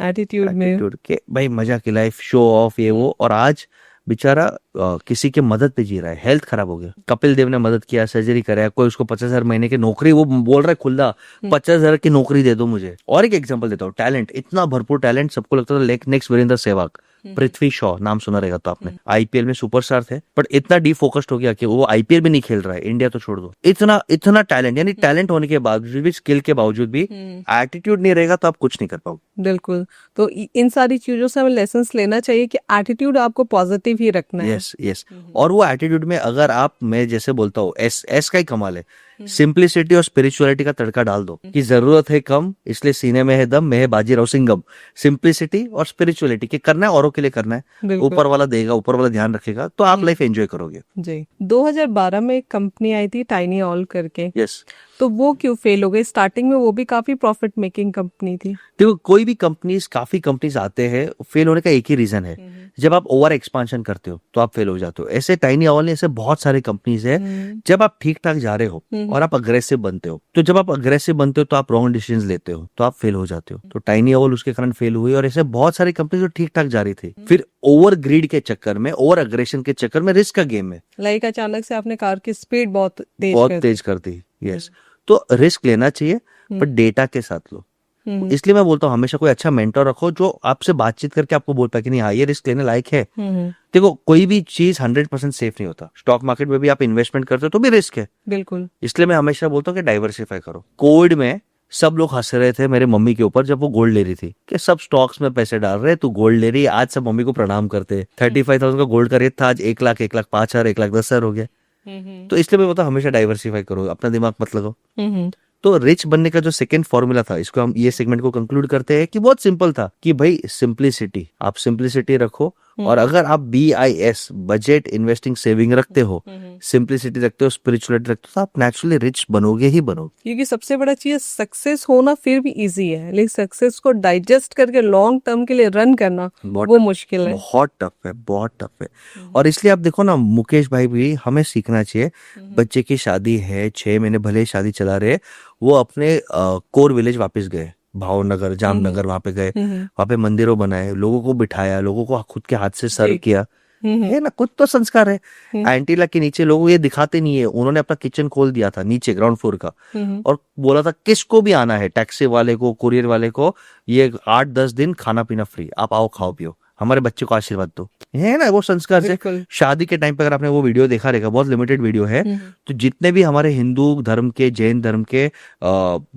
एटीट्यूड में के भाई मजा की लाइफ, शो ऑफ, ये वो। और आज बेचारा किसी के मदद पे जी रहा है, हेल्थ खराब हो गया। कपिल देव ने मदद किया, सर्जरी कराया, कोई उसको 50,000 महीने की नौकरी, वो बोल रहा है खुला 50,000 की नौकरी दे दो मुझे। और एक एग्जांपल देता हूँ, टैलेंट, इतना भरपूर टैलेंट, सबको लगता था नेक्स्ट वीरेंद्र सहवाग। पृथ्वी शॉ नाम सुना रहेगा तो आपने, IPL में सुपरस्टार थे, बट इतना डीफोकस्ड हो गया कि वो IPL भी नहीं खेल रहा है, इंडिया तो छोड़ दो। इतना टैलेंट, यानी टैलेंट होने के बावजूद भी, स्किल के बावजूद भी एटीट्यूड नहीं रहेगा तो आप कुछ नहीं कर पाओगे। बिल्कुल। तो इन सारी चीजों से हमें लेसन्स लेना चाहिए कि एटीट्यूड आपको पॉजिटिव ही रखना है। यस। और वो एटीट्यूड में अगर आप, मैं जैसे बोलता हूँ, एस का ही कमाल है सिंप्लिसिटी और स्पिरिचुअलिटी का तड़का डाल दो कि जरूरत है कम इसलिए सीने में है दम, मैं है बाजीराव सिंघम। सिंप्लिसिटी और स्पिरिचुअलिटी कि करना है औरों के लिए करना है, बिल्कुल ऊपर वाला देगा, ऊपर वाला ध्यान रखेगा, तो आप लाइफ एंजॉय करोगे। जी। 2012 में एक कंपनी आई थी टाइनी ऑल करके, यस। तो वो क्यों फेल हो गई? स्टार्टिंग में वो भी काफी प्रॉफिट मेकिंग कंपनी थी। देखो कोई भी कंपनीज, काफी कंपनीज आते हैं, फेल होने का एक ही रीजन है, जब आप ओवर एक्सपांशन करते हो तो आप फेल हो जाते हो। ऐसे टाइनी ऑल ने ऐसे बहुत सारे कंपनीज है, जब आप ठीक ठाक जा रहे हो और आप अग्रेसिव बनते हो, तो जब आप अग्रेसिव बनते हो तो आप रॉन्ग डिसीजंस लेते हो तो आप फेल हो जाते हो। तो टाइनी ऑल उसके कारण फेल हुई, और ऐसे बहुत सारी कंपनी जो ठीक ठाक जा रही थी, फिर ओवर ग्रीड के चक्कर में, ओवर अग्रेशन के चक्कर में, रिस्क का गेम है, लाइक अचानक से आपने कार की स्पीड बहुत तेज कर दी। यस। तो रिस्क लेना चाहिए पर डेटा के साथ लो। इसलिए मैं बोलता हूँ हमेशा कोई अच्छा मेंटर रखो जो आपसे बातचीत करके आपको बोल पाए कि नहीं हाँ ये रिस्क लेने लायक है। देखो कोई भी चीज 100% सेफ नहीं होता। स्टॉक मार्केट में भी आप इन्वेस्टमेंट करते हो तो भी रिस्क है, बिल्कुल। इसलिए मैं हमेशा बोलता हूँ कि डाइवर्सिफाई करो। कोविड में सब लोग हंस रहे थे मेरे मम्मी के ऊपर जब वो गोल्ड ले रही थी कि सब स्टॉक्स में पैसे डाल रहे, तू गोल्ड ले रही है। आज सब मम्मी को प्रणाम करते। 35,000 का गोल्ड का रेट था, आज 1 लाख, 1,05,000, 1,10,000 हो गया। तो इसलिए मैं बोलता हूँ हमेशा डाइवर्सिफाई करो, अपना दिमाग मत लगाओ। तो रिच बनने का जो सेकंड फॉर्मूला था, इसको हम ये सेगमेंट को कंक्लूड करते हैं कि बहुत सिंपल था कि भाई सिंप्लिसिटी, आप सिंप्लिसिटी रखो। और अगर आप BIS बजट इन्वेस्टिंग सेविंग रखते हो, सिंप्लिसिटी रखते हो, स्पिरिचुअलिटी रखते हो, तो आप नेचुरली रिच बनोगे ही बनोगे। क्योंकि सबसे बड़ा चीज सक्सेस होना फिर भी इजी है, लेकिन सक्सेस को डाइजेस्ट करके लॉन्ग टर्म के लिए रन करना वो मुश्किल है, बहुत टफ है, बहुत टफ है। और इसलिए आप देखो ना, मुकेश भाई भी हमें सीखना चाहिए। बच्चे की शादी है, 6 महीने भले ही शादी चला रहे, वो अपने कोर विलेज वापस गए, भावनगर, जामनगर, वहां पे गए, वहां पे मंदिरों बनाए, लोगों को बिठाया, लोगों को खुद के हाथ से सर्व किया, है ना, कुछ तो संस्कार है। एंटीला के नीचे लोगों ये दिखाते नहीं है, उन्होंने अपना किचन खोल दिया था नीचे ग्राउंड फ्लोर का, और बोला था किसको भी आना है, टैक्सी वाले को, कुरियर वाले को, ये 8-10 दिन खाना पीना फ्री, आप आओ खाओ पियो, हमारे बच्चे को आशीर्वाद दो, है ना, वो संस्कार से। शादी के टाइम पे अगर आपने वो वीडियो देखा रहेगा, बहुत लिमिटेड वीडियो है, तो जितने भी हमारे हिंदू धर्म के, जैन धर्म के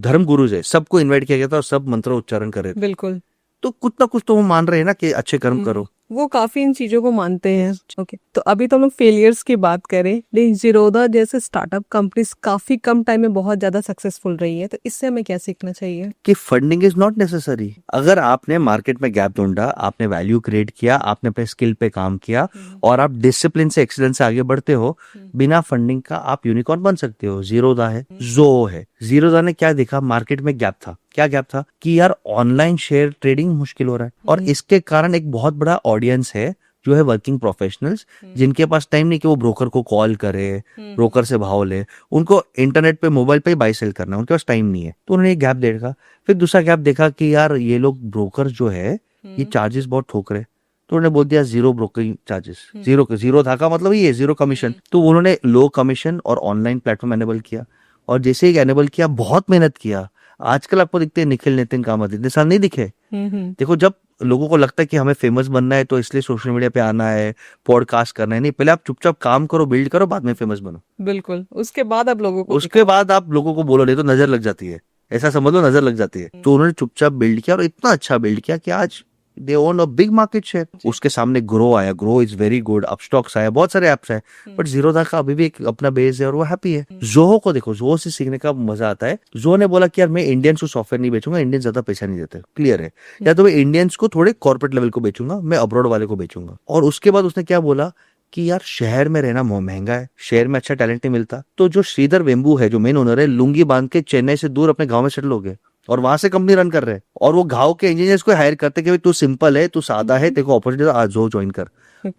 धर्म गुरुज है, सबको इन्वाइट किया गया था और सब मंत्र उच्चारण कर रहे थे। बिल्कुल। तो कुछ ना कुछ तो वो मान रहे हैं ना कि अच्छे कर्म करो, वो काफी इन चीजों को मानते हैं। ओके, तो अभी तो हम लोग फेलियर्स की बात करें, लेकिन जीरोधा जैसे स्टार्टअप कंपनीज काफी कम टाइम में बहुत ज्यादा सक्सेसफुल रही है, तो इससे हमें क्या सीखना चाहिए? कि फंडिंग इज नॉट नेसेसरी। अगर आपने मार्केट में गैप ढूंढा, आपने वैल्यू क्रिएट किया, आपने अपने स्किल पे काम किया, और आप डिसिप्लिन से, एक्सीलेंस से आगे बढ़ते हो, बिना फंडिंग का आप यूनिकॉर्न बन सकते हो। जीरोधा है, जो है, जीरोधा ने क्या देखा, मार्केट में गैप था। क्या गैप था कि यार ऑनलाइन शेयर ट्रेडिंग मुश्किल हो रहा है, और इसके कारण एक बहुत बड़ा ऑडियंस है जो है वर्किंग प्रोफेशनल्स, जिनके पास टाइम नहीं कि वो ब्रोकर को कॉल करे, ब्रोकर से भाव ले, उनको इंटरनेट पे, मोबाइल पे ही बाई सेल करना है, उनके पास टाइम नहीं है। तो उन्होंने एक गैप देखा। फिर दूसरा गैप देखा कि यार ये लोग ब्रोकर जो है ये चार्जेस बहुत ठोक रहे, तो उन्होंने बोल दिया जीरो ब्रोकिंग चार्जेस, जीरो था का मतलब ये जीरो कमीशन। तो उन्होंने लो कमीशन और ऑनलाइन प्लेटफॉर्म एनेबल किया, और जैसे ही एनेबल किया, बहुत मेहनत किया। आजकल आपको दिखते हैं निखिल, नितिन कामत, इतने साल नहीं दिखे। देखो जब लोगों को लगता है कि हमें फेमस बनना है तो इसलिए सोशल मीडिया पे आना है, पॉडकास्ट करना है, नहीं, पहले आप चुपचाप काम करो, बिल्ड करो, बाद में फेमस बनो। बिल्कुल, उसके बाद आप लोगों को बोलो, नहीं तो नजर लग जाती है, ऐसा समझ लो, नजर लग जाती है। तो उन्होंने चुपचाप बिल्ड किया, और इतना अच्छा बिल्ड किया कि आज they own a big market share. उसके सामने ग्रो आया, Groww is very good, Upstox आया, बहुत सारे एप्स हैं, बट जीरोधा का अभी भी एक अपना बेस है और वो हैप्पी है। जोहो को देखो, जोहो से सीखने का मजा आता है। जोहो ने बोला कि यार मैं इंडियंस को सॉफ्टवेयर नहीं बेचूंगा, इंडियंस ज्यादा पैसा नहीं देते, क्लियर है, या तो मैं इंडियंस को थोड़े कॉर्पोरेट लेवल को बेचूंगा, मैं अब्रॉड वाले को बेचूंगा। और उसके बाद उसने क्या बोला कि यार शहर में रहना महंगा है, शहर में अच्छा टैलेंट नहीं मिलता, तो जो श्रीधर वेम्बू है, जो मेन ओनर है, लुंगी बांध के चेन्नई से दूर अपने गाँव में सेटल हो गए, और वहां से कंपनी रन कर रहे हैं, और वो गांव के इंजीनियर्स को हायर करते कि भाई तू सिंपल है, तू सादा है, तेरे को अपॉर्चुनिटी, आज जोहो ज्वाइन कर।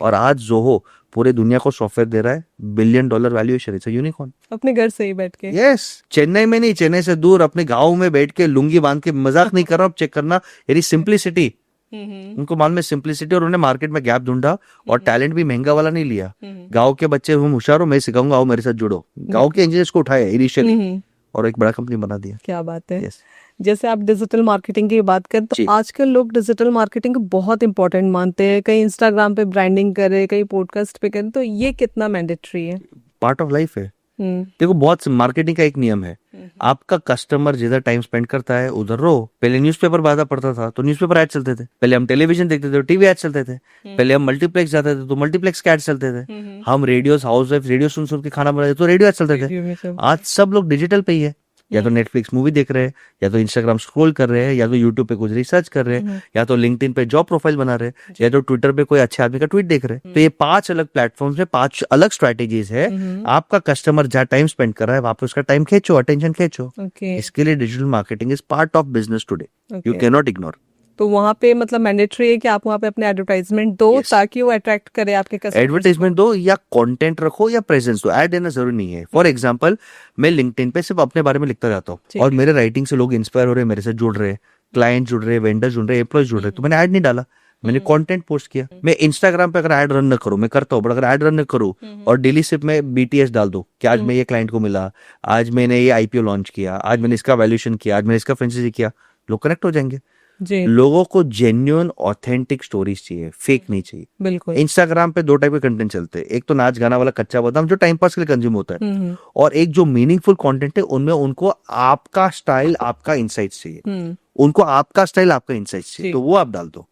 और आज जोहो पूरे दुनिया को सॉफ्टवेयर दे रहा है, $1 billion valuation, it's a unicorn. अपने घर से ही बैठ के, यस, चेन्नई में नहीं, चेन्नई से दूर अपने गांव में बैठ के लुंगी बांध के, मजाक नहीं कर रहा हूं, चेक करना, यानी सिंप्लिसिटी, उनको मान में सिंप्लिसिटी, और उन्होंने मार्केट में गैप ढूंढा, और टैलेंट भी महंगा वाला नहीं लिया। गांव के बच्चे, हम होशियार हो, मैं सिखाऊंगा, आओ मेरे साथ जुड़ो, गांव के इंजीनियर्स को उठाया इनिशियली, और एक बड़ा कंपनी बना दिया। क्या बात है। yes. जैसे आप डिजिटल मार्केटिंग की बात करें, तो आजकल लोग डिजिटल मार्केटिंग को बहुत इंपॉर्टेंट मानते हैं, कहीं इंस्टाग्राम पे ब्रांडिंग करे, कहीं पॉडकास्ट पे करे, तो ये कितना मैंडेटरी है? पार्ट ऑफ लाइफ है। देखो बहुत मार्केटिंग का एक नियम है, आपका कस्टमर जिधर टाइम स्पेंड करता है उधर रहो। पहले न्यूज़पेपर ज्यादा पढ़ता था तो न्यूज़पेपर ऐड चलते थे, पहले हम टेलीविजन देखते थे तो टीवी ऐड चलते थे, पहले हम मल्टीप्लेक्स जाते थे तो मल्टीप्लेक्स के ऐड चलते थे, हम रेडियो हाउस वाइफ रेडियो सुन सुन के खाना बनाते तो रेडियो ऐड चलते थे। रेडियो में सब आज सब लोग डिजिटल पे ही है, या तो नेटफ्लिक्स मूवी देख रहे हैं, या तो इंस्टाग्राम स्क्रॉल कर रहे हैं, या तो यूट्यूब पे कुछ रिसर्च कर रहे हैं, या तो लिंक्डइन पे जॉब प्रोफाइल बना रहे हैं, या तो ट्विटर पे कोई अच्छे आदमी का ट्वीट देख रहे हैं। तो ये 5 अलग प्लेटफॉर्म्स में 5 अलग स्ट्रैटेजीज है। आपका कस्टमर जहाँ टाइम स्पेंड कर रहा है वहां पे उसका टाइम खींचो, अटेंशन खींचो। ओके इसके लिए digital marketing is part of business today, you okay. Can not ignore. तो वहाँ पे मतलब मैंडेटरी है कि आप वहाँ पे अपने एडवर्टाइजमेंट दो Yes. ताकि वो अट्रैक्ट करे आपके कस्टमर। एडवर्टाइजमेंट दो या कंटेंट रखो या प्रेजेंस दो, ऐड देना जरूरी नहीं है। फॉर एग्जांपल मैं लिंक्डइन पे सिर्फ अपने बारे में लिखता जाता ठीक हूँ और मेरे राइटिंग से लोग इंस्पायर हो रहे हैं, मेरे से जुड़ रहे हैं, क्लाइंट जुड़ रहे हैं, वेंडर जुड़ रहे हैं, एम्प्लॉय जुड़ रहे हैं, तो मैंने ऐड नहीं डाला, मैंने कंटेंट पोस्ट किया। मैं इंस्टाग्राम पे अगर ऐड रन न करूं, मैं करता हूँ बट अगर ऐड रन न करूं और डेली सिर्फ मैं BTS डाल दूं कि आज मैं ये क्लाइंट को मिला, आज मैंने ये IPO लॉन्च किया, आज मैंने इसका वैल्यूएशन किया, आज मैंने इसका फ्रेंचाइजी किया, लोग कनेक्ट हो जाएंगे। जी लोगों को जेन्युइन ऑथेंटिक स्टोरीज चाहिए, फेक नहीं चाहिए। बिल्कुल। इंस्टाग्राम पे 2 टाइप के कंटेंट चलते हैं, एक तो नाच गाना वाला कच्चा बादाम जो टाइम पास के लिए कंज्यूम होता है, और एक जो मीनिंगफुल कंटेंट है उनमें उनको आपका स्टाइल आपका इंसाइट्स चाहिए, उनको आपका स्टाइल आपका इंसाइट्स चाहिए, जी। तो वो आप डाल दो।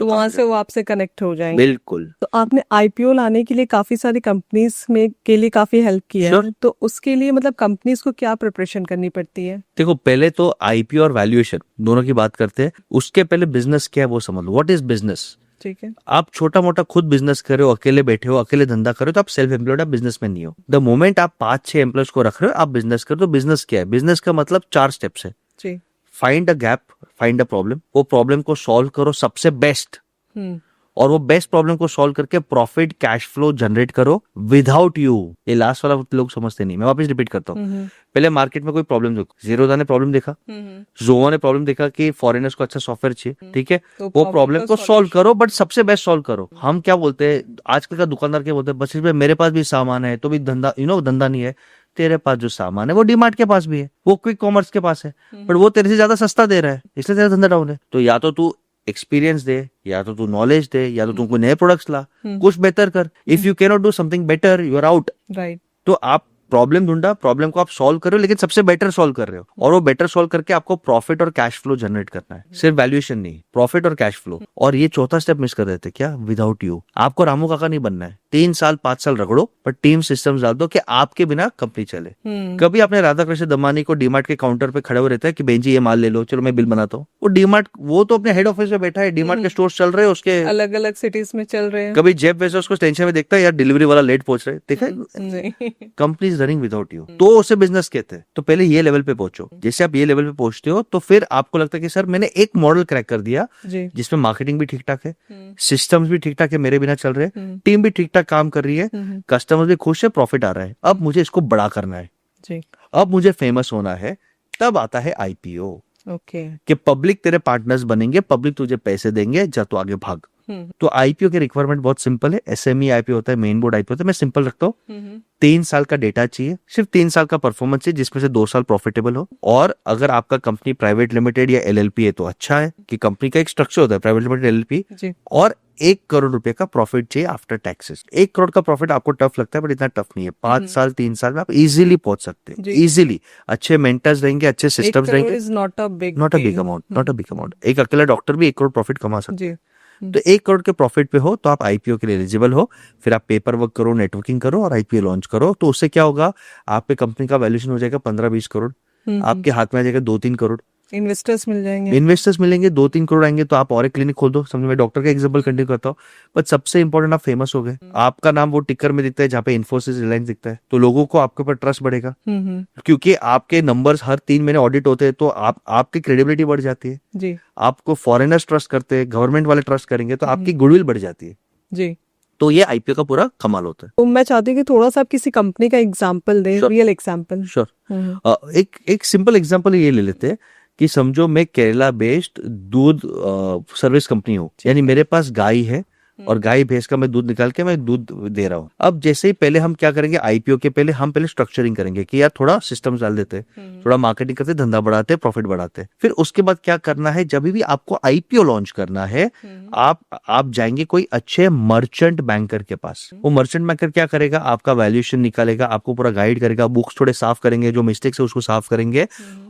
तो वहां से वो आपसे कनेक्ट हो जाएंगे। बिल्कुल। तो आपने IPO लाने के लिए काफी सारी कंपनीज में के लिए काफी हेल्प किया है, Sure. तो उसके लिए मतलब कंपनीज को क्या प्रिपरेशन करनी पड़ती है? देखो पहले तो IPO और वैल्यूएशन दोनों की बात करते हैं, उसके पहले बिजनेस क्या है वो समझ लो। What is business? ठीक है। आप छोटा मोटा खुद बिजनेस कर रहे हो, अकेले बैठे हो, अकेले धंधा कर रहे हो तो आप सेल्फ एम्प्लॉयड, आप बिजनेसमैन नहीं हो। द मोमेंट आप 5-6 एम्प्लॉयज को रख रहे हो, आप बिजनेस कर, तो बिजनेस क्या है? बिजनेस का मतलब 4 स्टेप्स है। जी। Find a gap, find a problem, वो प्रॉब्लम को सॉल्व करो सबसे बेस्ट, हम्म और वो बेस्ट प्रॉब्लम को सॉल्व करके प्रॉफिट कैश फ्लो जनरेट करो विदाउट यू। ये लास्ट वाला लोग समझते नहीं, मैं वापस रिपीट करता हूँ। पहले मार्केट में कोई प्रॉब्लम देखो, जीरोधा ने प्रॉब्लम देखा, जोवा ने प्रॉब्लम देखा कि फॉरेनर्स को अच्छा सॉफ्टवेयर चाहिए, ठीक है, तो वो प्रॉब्लम को सॉल्व करो, बट सबसे बेस्ट सॉल्व करो। हम क्या बोलते हैं आजकल का दुकानदार, क्या बोलते हैं, बस इसमें मेरे पास भी सामान है तो भी धंधा, धंधा नहीं है। तेरे पास जो सामान है वो डीमार्ट के पास भी है, वो क्विक कॉमर्स के पास है, बट वो तेरे से ज्यादा सस्ता दे रहा है, इसलिए तेरा धंधा डाउन है। तो या तो तू एक्सपीरियंस दे, या तो तू नॉलेज दे, या तो तू कोई नए प्रोडक्ट्स ला, कुछ बेहतर कर। If you can not do something better, you are out. Right. तो आप प्रॉब्लम ढूंढा, प्रॉब्लम को आप सॉल्व कर रहे हो, लेकिन सबसे बेटर सॉल्व कर रहे हो, और वो बेटर सॉल्व करके आपको प्रॉफिट और कैश फ्लो जनरेट करना है, सिर्फ वैल्यूएशन नहीं, प्रॉफिट और कैश फ्लो। और ये चौथा स्टेप मिस कर देते क्या? Without you. आपको रामू काका नहीं बनना है, 3 साल 5 साल रगड़ो, पर टीम सिस्टम्स डाल दो कि आपके बिना कंपनी चले। कभी आपने राधा कृष्ण दमानी को डीमार्ट के काउंटर पे खड़े हुए रहता है कि बेंजी ये माल ले लो, चलो मैं बिल बनाता हूँ। वो डीमार्ट, वो तो अपने हेड ऑफिस में बैठा है, डीमार्ट के स्टोर चल रहे हैं उसके, अलग अलग सिटीज में चल रहे हैं। कभी जेफ बेजोस को टेंशन में देखता है यार डिलीवरी वाला लेट पहुंच रहे, देखा है? नहीं। Company is running without you, तो उसे बिजनेस कहते हैं। तो पहले ये लेवल पे पहुंचो। जैसे आप ये लेवल पे पहुंचते हो तो फिर आपको लगता है कि सर मैंने एक मॉडल क्रैक कर दिया जी। जिसमें मार्केटिंग भी ठीक ठाक है, सिस्टम्स भी ठीक ठाक है, मेरे बिना चल रहे हैं, टीम भी ठीक ठाक काम कर रही है, कस्टमर भी खुश है, प्रॉफिट आ रहा है। अब मुझे इसको बड़ा करना है, जी। अब मुझे फेमस होना है। तब आता है IPO, ओके। कि पब्लिक तेरे पार्टनर्स बनेंगे, पब्लिक तुझे पैसे देंगे, जा तो आगे भाग। तो IPO के रिक्वायरमेंट बहुत सिंपल है। SME IPO होता है, मेन बोर्ड IPO होता है। मैं सिंपल रखता हूँ, 3 साल का डेटा चाहिए, सिर्फ 3 साल का परफॉर्मेंस चाहिए, जिसमें से 2 साल प्रॉफिटेबल हो। और अगर आपका कंपनी प्राइवेट लिमिटेड या LLP है तो अच्छा है, कि कंपनी का एक स्ट्रक्चर होता है प्राइवेट लिमिटेड LLP, जी। और 1 करोड़ रुपए का प्रॉफिट चाहिए आफ्टर टैक्सेस। 1 करोड़ का प्रॉफिट आपको टफ लगता है, बट इतना टफ नहीं है। 5 साल 3 साल में आप इजीली पहुंच सकते हैं, इजीली। अच्छे मेंटर्स रहेंगे, अच्छे सिस्टम्स रहेंगे। Not a big amount, not a big amount. एक अकेला डॉक्टर भी 1 करोड़ प्रॉफिट कमा सकता है। जी। तो 1 करोड़ के प्रॉफिट पे हो तो आप IPO के लिए एलिजिबल हो। फिर आप पेपर वर्क करो, नेटवर्किंग करो और IPO लॉन्च करो। तो उससे क्या होगा, आपके कंपनी का वैल्यूएशन हो जाएगा 15-20 करोड़, आपके हाथ में आ जाएगा 2-3 करोड़। इन्वेस्टर्स मिल जाएंगे, इन्वेस्टर्स मिलेंगे, 2-3 करोड़ आएंगे, तो आप और एक क्लिनिक खोल दो। समझो, मैं डॉक्टर का एग्जांपल कंटिन्यू करता हूँ, बट सबसे इंपॉर्टेंट आप फेमस हो गए, आपका नाम वो टिकर में दिखता है जहाँ पे इन्फोसिस, रिलायंस दिखता है, तो लोगों को आपके ऊपर ट्रस्ट बढ़ेगा, क्योंकि आपके नंबर्स हर 3 महीने ऑडिट होते हैं, तो आपकी क्रेडिबिलिटी बढ़ जाती है। जी। आपको फॉरेनर्स ट्रस्ट करते हैं, गवर्नमेंट वाले ट्रस्ट करेंगे, तो आपकी गुडविल बढ़ जाती है। जी। तो ये IPO का पूरा कमाल होता है। तो मैं चाहती हूँ कि थोड़ा सा आप किसी कंपनी का एग्जांपल दें, Sure. Real example. श्योर। एक सिंपल एग्जांपल ये ले लेते हैं कि समझो मैं केरला बेस्ड दूध सर्विस कंपनी हूँ, यानी मेरे पास गाय है, और गाय भैंस का मैं दूध निकाल के मैं दूध दे रहा हूँ। अब जैसे ही पहले हम क्या करेंगे, आईपीओ के पहले हम पहले स्ट्रक्चरिंग करेंगे कि यार थोड़ा सिस्टम डाल देते, थोड़ा मार्केटिंग करते, धंधा बढ़ाते, प्रॉफिट बढ़ाते। फिर उसके बाद क्या करना है, जब भी आपको आईपीओ लॉन्च करना है, आप जाएंगे कोई अच्छे मर्चेंट बैंकर के पास। वो मर्चेंट बैंकर क्या करेगा, आपका वैल्यूएशन निकालेगा, आपको पूरा गाइड करेगा, बुक्स थोड़े साफ करेंगे, जो मिस्टेक्स है उसको साफ करेंगे,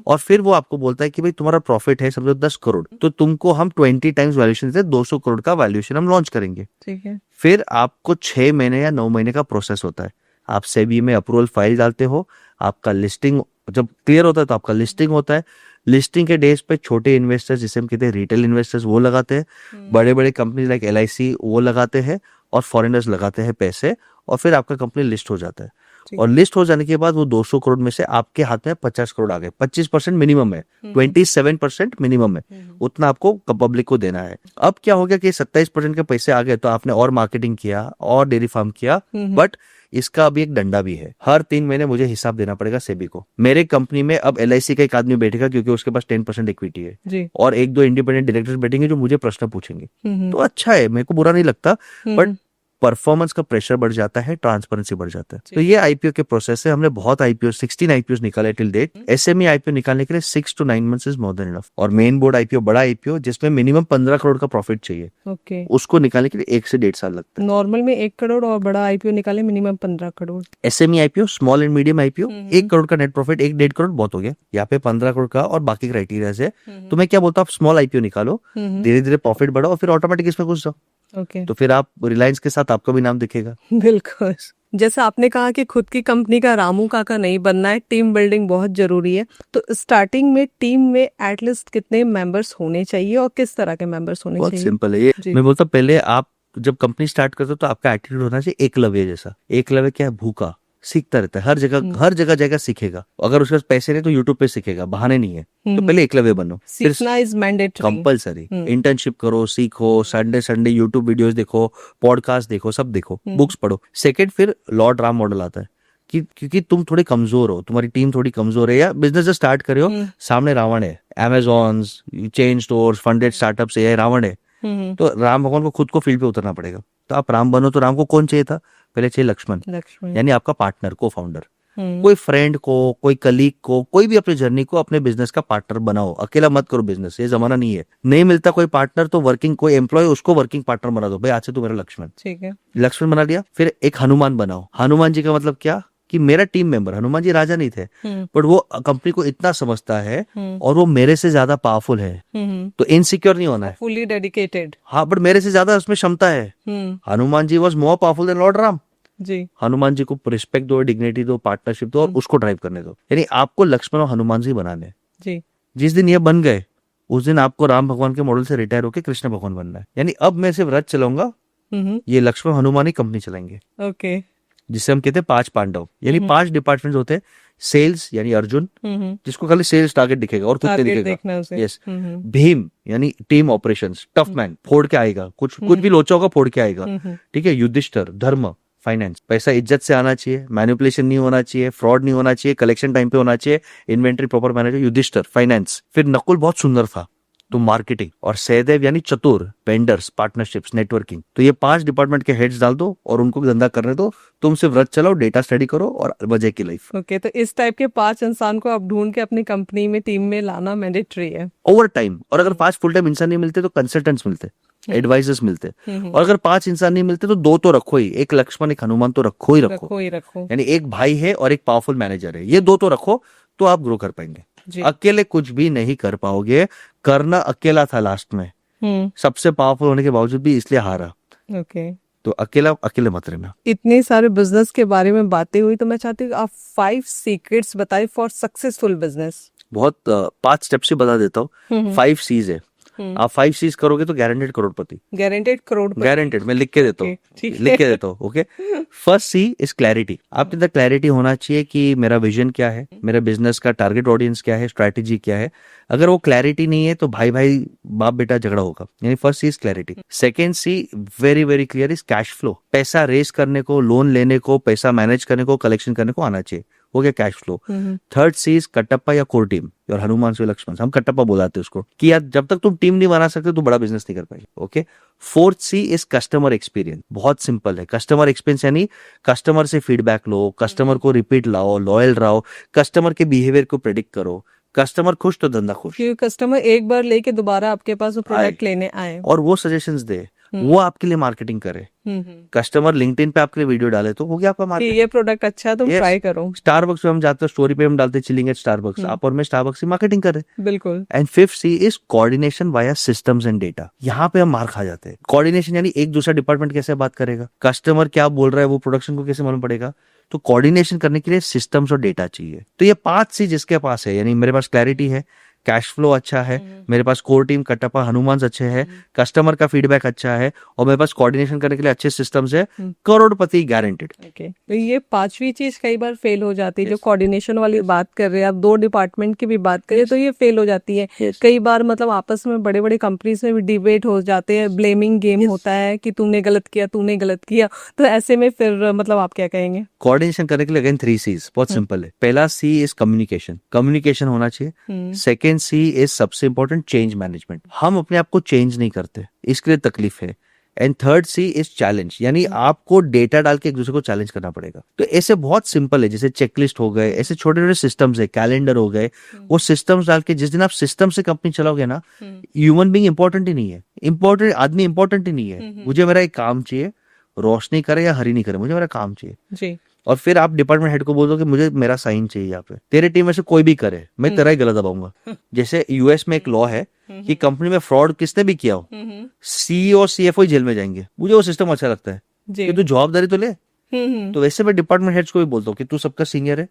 और फिर वो आपको बोलता है कि भाई तुम्हारा प्रॉफिट है समझो 10 करोड़, तो तुमको हम 20 टाइम्स वैल्यूएशन देते, 200 करोड़ का वैल्यूएशन हम लॉन्च करेंगे। ठीक है। फिर आपको 6 महीने या 9 महीने का प्रोसेस होता है। आप सेबी में अप्रूवल फाइल डालते हो, आपका लिस्टिंग जब क्लियर होता है तो आपका लिस्टिंग होता है। लिस्टिंग के डेज पे छोटे इन्वेस्टर्स, जिसे हम कहते हैं रिटेल इन्वेस्टर्स, वो लगाते हैं। बड़े बड़े कंपनी लाइक LIC वो लगाते हैं, और फॉरेनर्स लगाते हैं पैसे, और फिर आपका कंपनी लिस्ट हो जाता है। और लिस्ट हो जाने के बाद वो 200 करोड़ में से आपके हाथ में 50 करोड़ आ गए। 25% मिनिमम है, 27% मिनिमम है, उतना आपको पब्लिक को देना है। अब क्या हो गया कि 27% के पैसे आ गए, तो आपने और मार्केटिंग किया और डेयरी फार्म किया, बट इसका अभी एक डंडा भी है। हर 3 महीने मुझे हिसाब देना पड़ेगा सेबी को। मेरे कंपनी में अब LIC का एक आदमी बैठेगा, क्योंकि उसके पास 10% इक्विटी है जी। और 1-2 इंडिपेंडेंट डायरेक्टर्स बैठेंगे जो मुझे प्रश्न पूछेंगे। तो अच्छा है, मेरे को बुरा नहीं लगता, बट परफॉर्मेंस का प्रेशर बढ़ जाता है, ट्रांसपेरेंसी बढ़ जाता है। तो ये आईपीओ के प्रोसेस है। हमने बहुत आईपीओ, 16 आईपीओ निकाले टिल डेट। SME आईपीओ निकालने के लिए 6 to 9 months is more than enough. और मेन बोर्ड आईपीओ, बड़ा आईपीओ जिसमें मिनिमम 15 करोड़ का प्रॉफिट चाहिए, ओके, उसको निकालने के लिए 1 से 1.5 साल लगता है। नॉर्मल में 1 करोड़ और बड़ा आईपीओ निकाले minimum 15 crore. SME IPO, small and medium IPO, 1 crore का नेट प्रॉफिट, 1-1.5 करोड़ बहुत हो गया। यहाँ पे 15 करोड़ का और बाकी क्राइटेरिया है। तो मैं क्या बोलता हूँ, आप स्मॉल आईपीओ निकालो, धीरे धीरे प्रॉफिट बढ़ाओ, और फिर ऑटोमेटिक इसमें घुस जाओ। ओके, तो फिर आप रिलायंस के साथ आपका भी नाम दिखेगा। बिल्कुल। जैसे आपने कहा कि खुद की कंपनी का रामू काका नहीं बनना है, टीम बिल्डिंग बहुत जरूरी है। तो स्टार्टिंग में टीम में एटलीस्ट कितने मेंबर्स होने चाहिए और किस तरह के मेंबर्स होने बहुत चाहिए? सिंपल है ये। जी। मैं बोलता हूँ, पहले आप जब कंपनी स्टार्ट करते हो तो आपका एटीट्यूड होना चाहिए एकलव्य जैसा। एकलव्य क्या है, भूखा, सीखता रहता है, हर जगह जाएगा सीखेगा। अगर उसके पास पैसे नहीं तो यूट्यूब पे सीखेगा, बहाने नहीं है। तो पहले एकलव्य बनो, फिर सीखना इज मैंडेटरी, कंपलसरी। इंटर्नशिप करो, सीखो, संडे यूट्यूब वीडियोस देखो, पॉडकास्ट देखो, सब देखो, बुक्स पढ़ो। सेकंड, फिर लॉर्ड राम मॉडल आता है कि क्योंकि तुम थोड़े कमजोर हो, तुम्हारी टीम थोड़ी कमजोर है, या बिजनेस जब स्टार्ट करे हो, सामने रावण है, Amazon, chain stores, funded startups, ये रावण है। तो राम भगवान को खुद को फील्ड पे उतरना पड़ेगा। तो आप राम बनो, तो राम को कौन चाहिए था, पहले चाहिए लक्ष्मण, यानी आपका पार्टनर, को फाउंडर। कोई फ्रेंड को, कोई कलीग को, कोई भी अपने जर्नी को अपने बिजनेस का पार्टनर बनाओ। अकेला मत करो बिजनेस, ये जमाना नहीं है। नहीं मिलता कोई पार्टनर तो वर्किंग, कोई एम्प्लॉय, उसको वर्किंग पार्टनर बना दो। भाई आज से तू मेरा लक्ष्मण। ठीक है, लक्ष्मण बना लिया। फिर एक हनुमान बनाओ। हनुमान जी का मतलब क्या, कि मेरा टीम मेंबर, हनुमान जी राजा नहीं थे, बट वो कंपनी को इतना समझता है और वो मेरे से ज्यादा पावरफुल है, तो इनसिक्योर नहीं होना है, फुली डेडिकेटेड। हाँ, बट मेरे से ज्यादा उसमें क्षमता है। Hanuman ji was more powerful than Lord Ram ji. Hanuman ji को रिस्पेक्ट दो, डिग्निटी दो, पार्टनरशिप दो, और उसको ड्राइव करने दो। यानी आपको लक्ष्मण और हनुमान जी बनाने जी। जिस दिन ये बन गए, उस दिन आपको राम भगवान के मॉडल से रिटायर होकर कृष्ण भगवान बनना है। यानी अब मैं सिर्फ रथ चलाऊंगा, ये लक्ष्मण हनुमान ही कंपनी चलाएंगे। ओके, जिसे हम कहते हैं 5 पांडव। यानी 5 डिपार्टमेंट होते हैं। सेल्स यानी अर्जुन, जिसको खाली सेल्स टारगेट दिखेगा और कुछ नहीं दिखेगा। यस। भीम यानी टीम ऑपरेशंस, टफ मैन, फोड़ के आएगा, कुछ भी लोचा होगा फोड़ के आएगा। ठीक है। युधिष्ठिर, धर्म, फाइनेंस, पैसा इज्जत से आना चाहिए, मैनिपुलेशन नहीं होना चाहिए, फ्रॉड नहीं होना चाहिए, कलेक्शन टाइम पे होना चाहिए, inventory proper manager, Yudhishthir, finance. फिर नकुल बहुत सुंदर था, तो मार्केटिंग, और सहदेव यानी चतुर, वेंडर्स, पार्टनरशिप्स, नेटवर्किंग। तो ये 5 डिपार्टमेंट के हेड्स डाल दो और उनको धंधा करने दो। तुम सिर्फ व्रत चलाओ, डेटा स्टडी करो और मजे की लाइफ। ओके, तो इस टाइप के 5 इंसान को आप ढूंढ के अपनी कंपनी में, टीम में लाना मैंडेटरी है ओवर टाइम। और अगर 5 फुल टाइम इंसान नहीं मिलते तो कंसल्टेंट्स मिलते, एडवाइजर्स मिलते। और अगर 5 इंसान नहीं मिलते तो 2 तो रखो ही, एक लक्ष्मण एक हनुमान तो रखो ही रखो। यानी एक भाई है और एक पावरफुल मैनेजर है, ये 2 तो रखो, तो आप ग्रो कर पाएंगे। अकेले कुछ भी नहीं कर पाओगे। करना अकेला था लास्ट में, सबसे पावरफुल होने के बावजूद भी इसलिए हारा। ओके, तो अकेले मत रहना। इतने सारे बिजनेस के बारे में बातें हुई, तो मैं चाहती हूँ आप 5 सीक्रेट्स बताइए फॉर सक्सेसफुल बिजनेस। बहुत 5 स्टेप्स से बता देता हूँ। 5 C's है। आप 5 C's करोगे तो गारंटेड करोड़पति। गारंटेड, मैं लिख के देता हूँ। Okay. First C is clarity. आपके अंदर क्लैरिटी होना चाहिए कि मेरा विजन क्या है, मेरा बिजनेस का टारगेट ऑडियंस क्या है, स्ट्रैटेजी क्या है। अगर वो क्लैरिटी नहीं है तो भाई बाप बेटा झगड़ा होगा। यानी first C is clarity. Second C very very clear is cash flow. पैसा रेस करने को, लोन लेने को, पैसा मैनेज करने को, कलेक्शन करने को आना चाहिए, हो गया cash flow. Third C is Kattappa या कोर टीम और हनुमान से लक्ष्मण, हम कटप्पा बुलाते हैं उसको, कि यार जब तक तुम टीम नहीं बना सकते तो बड़ा बिजनेस नहीं कर पाएंगे। Okay. Fourth C is customer experience. बहुत सिंपल है, कस्टमर एक्सपीरियंस यानी कस्टमर से फीडबैक लो, कस्टमर को रिपीट लाओ, लॉयल रहो, कस्टमर के बिहेवियर को प्रेडिक्ट करो। कस्टमर खुश तो धंधा खुश, कि कस्टमर एक बार लेके दोबारा आपके पास वो प्रोडक्ट लेने आए और वो सजेशंस दे, वो आपके लिए मार्केटिंग करे। कस्टमर लिंक्डइन पे आपके लिए वीडियो डाले तो हो गया आपका कि मार्केटिंग। ये प्रोडक्ट अच्छा है, तुम Yes. ट्राई करो। स्टारबक्स पे हम जाते हैं, स्टोरी पे हम डालते हैं चिलिंग एट स्टारबक्स, आप और मैं स्टारबक्स की मार्केटिंग कर रहे हैं। बिल्कुल। And fifth C is coordination via systems and data. यहाँ पे हम मार खा जाते हैं। कोऑर्डिनेशन यानी एक दूसरा डिपार्टमेंट कैसे बात करेगा, कस्टमर क्या बोल रहा है वो प्रोडक्शन को कैसे मालूम पड़ेगा। तो कोऑर्डिनेशन करने के लिए सिस्टम्स और डेटा चाहिए। तो ये 5 सी जिसके पास है, यानी मेरे पास क्लैरिटी है, कैश फ्लो अच्छा है, मेरे पास कोर टीम कटप्पा हनुमान अच्छे हैं, कस्टमर का फीडबैक अच्छा है, और मेरे पास कोऑर्डिनेशन करने के लिए अच्छे सिस्टम्स है, करोड़पति गारंटेड। ओके। तो ये पांचवी चीज कई बार फेल हो जाती है। जो कोऑर्डिनेशन वाली बात कर रहे हैं आप, 2 डिपार्टमेंट की भी बात करें तो ये फेल हो जाती है। कई बार मतलब आपस में बड़े बड़े कंपनीज में भी डिबेट हो जाते हैं, ब्लेमिंग गेम होता है कि तुमने गलत किया, तूने गलत किया। तो ऐसे में फिर मतलब आप क्या कहेंगे? कोऑर्डिनेशन करने के लिए अगेन 3 C's, बहुत सिंपल है। पहला सी इज कम्युनिकेशन, कम्युनिकेशन होना चाहिए। सेकेंड सी इज सबसे इंपॉर्टेंट चेंज मैनेजमेंट, हम अपने आप को चेंज नहीं करते, इसके लिए तकलीफ है। And third C is challenge, यानी आपको डेटा डाल के एक दूसरे को चैलेंज करना पड़ेगा। तो ऐसे बहुत सिंपल है, जैसे चेकलिस्ट हो गए, ऐसे छोटे छोटे सिस्टम्स है, कैलेंडर हो गए, वो सिस्टम्स डाल के जिस दिन आप सिस्टम से कंपनी चलाओगे ना, ह्यूमन बीइंग इंपॉर्टेंट ही नहीं है, इंपॉर्टेंट आदमी इंपॉर्टेंट ही नहीं है। मुझे मेरा एक काम चाहिए, रोशनी करे या हरी नहीं करे, मुझे मेरा काम चाहिए जी। और फिर आप डिपार्टमेंट हेड को बोल दो कि मुझे मेरा साइन चाहिए यहाँ पे, तेरे टीम में से कोई भी करे, मैं तेरा ही गला दबाऊंगा। जैसे यूएस में एक लॉ है कि कंपनी में फ्रॉड किसने भी किया हो, सीईओ और सीएफओ ही जेल में जाएंगे। मुझे वो सिस्टम अच्छा लगता है कि तू जवाबदारी तो ले। तो वैसे मैं डिपार्टमेंट हेड्स को भी बोलता हूँ कि तू सबका सीनियर है,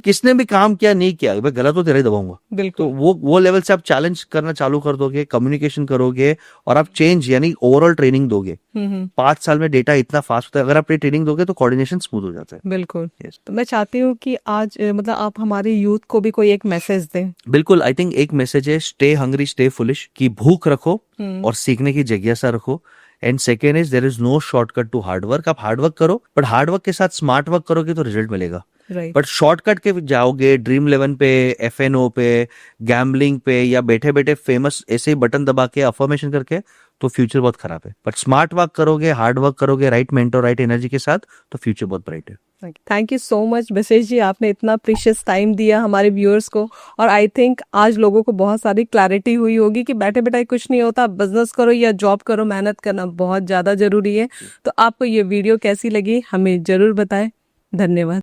किसने भी काम किया नहीं किया, मैं गलत तो तेरा ही दबाऊंगा। बिल्कुल। तो वो लेवल से आप चैलेंज करना चालू कर दोगे, कम्युनिकेशन करोगे, और आप चेंज यानी ओवरऑल ट्रेनिंग दोगे। 5 साल में डेटा इतना फास्ट होता है, अगर आप ये ट्रेनिंग दोगे तो कोऑर्डिनेशन स्मूथ हो जाता है। बिल्कुल। तो मैं चाहती हूँ कि आज मतलब आप हमारे यूथ को भी कोई एक मैसेज दें। बिल्कुल, आई थिंक एक मैसेज है, स्टे हंग्री स्टे फुलिश, की भूख रखो और सीखने की जिज्ञासा रखो। And second is there is no shortcut to hard work. आप हार्ड वर्क करो, बट हार्ड वर्क के साथ स्मार्ट वर्क करोगे तो रिजल्ट मिलेगा। राइट। बट शॉर्टकट के जाओगे ड्रीम 11 पे, एफएनओ पे, गैम्बलिंग पे, या बैठे बैठे फेमस ऐसे ही बटन दबा के अफर्मेशन करके, तो फ्यूचर बहुत खराब है। बट स्मार्ट वर्क करोगे, हार्ड वर्क करोगे, राइट मेंटर राइट एनर्जी के साथ, तो फ्यूचर बहुत ब्राइट है। थैंक यू सो मच बशेश जी, आपने इतना प्रीशियस टाइम दिया हमारे व्यूअर्स को। और आई थिंक आज लोगों को बहुत सारी क्लैरिटी हुई होगी कि बैठे बैठे कुछ नहीं होता, बिजनेस करो या जॉब करो, मेहनत करना बहुत ज़्यादा ज़रूरी है। तो आपको ये वीडियो कैसी लगी हमें ज़रूर बताएं। धन्यवाद।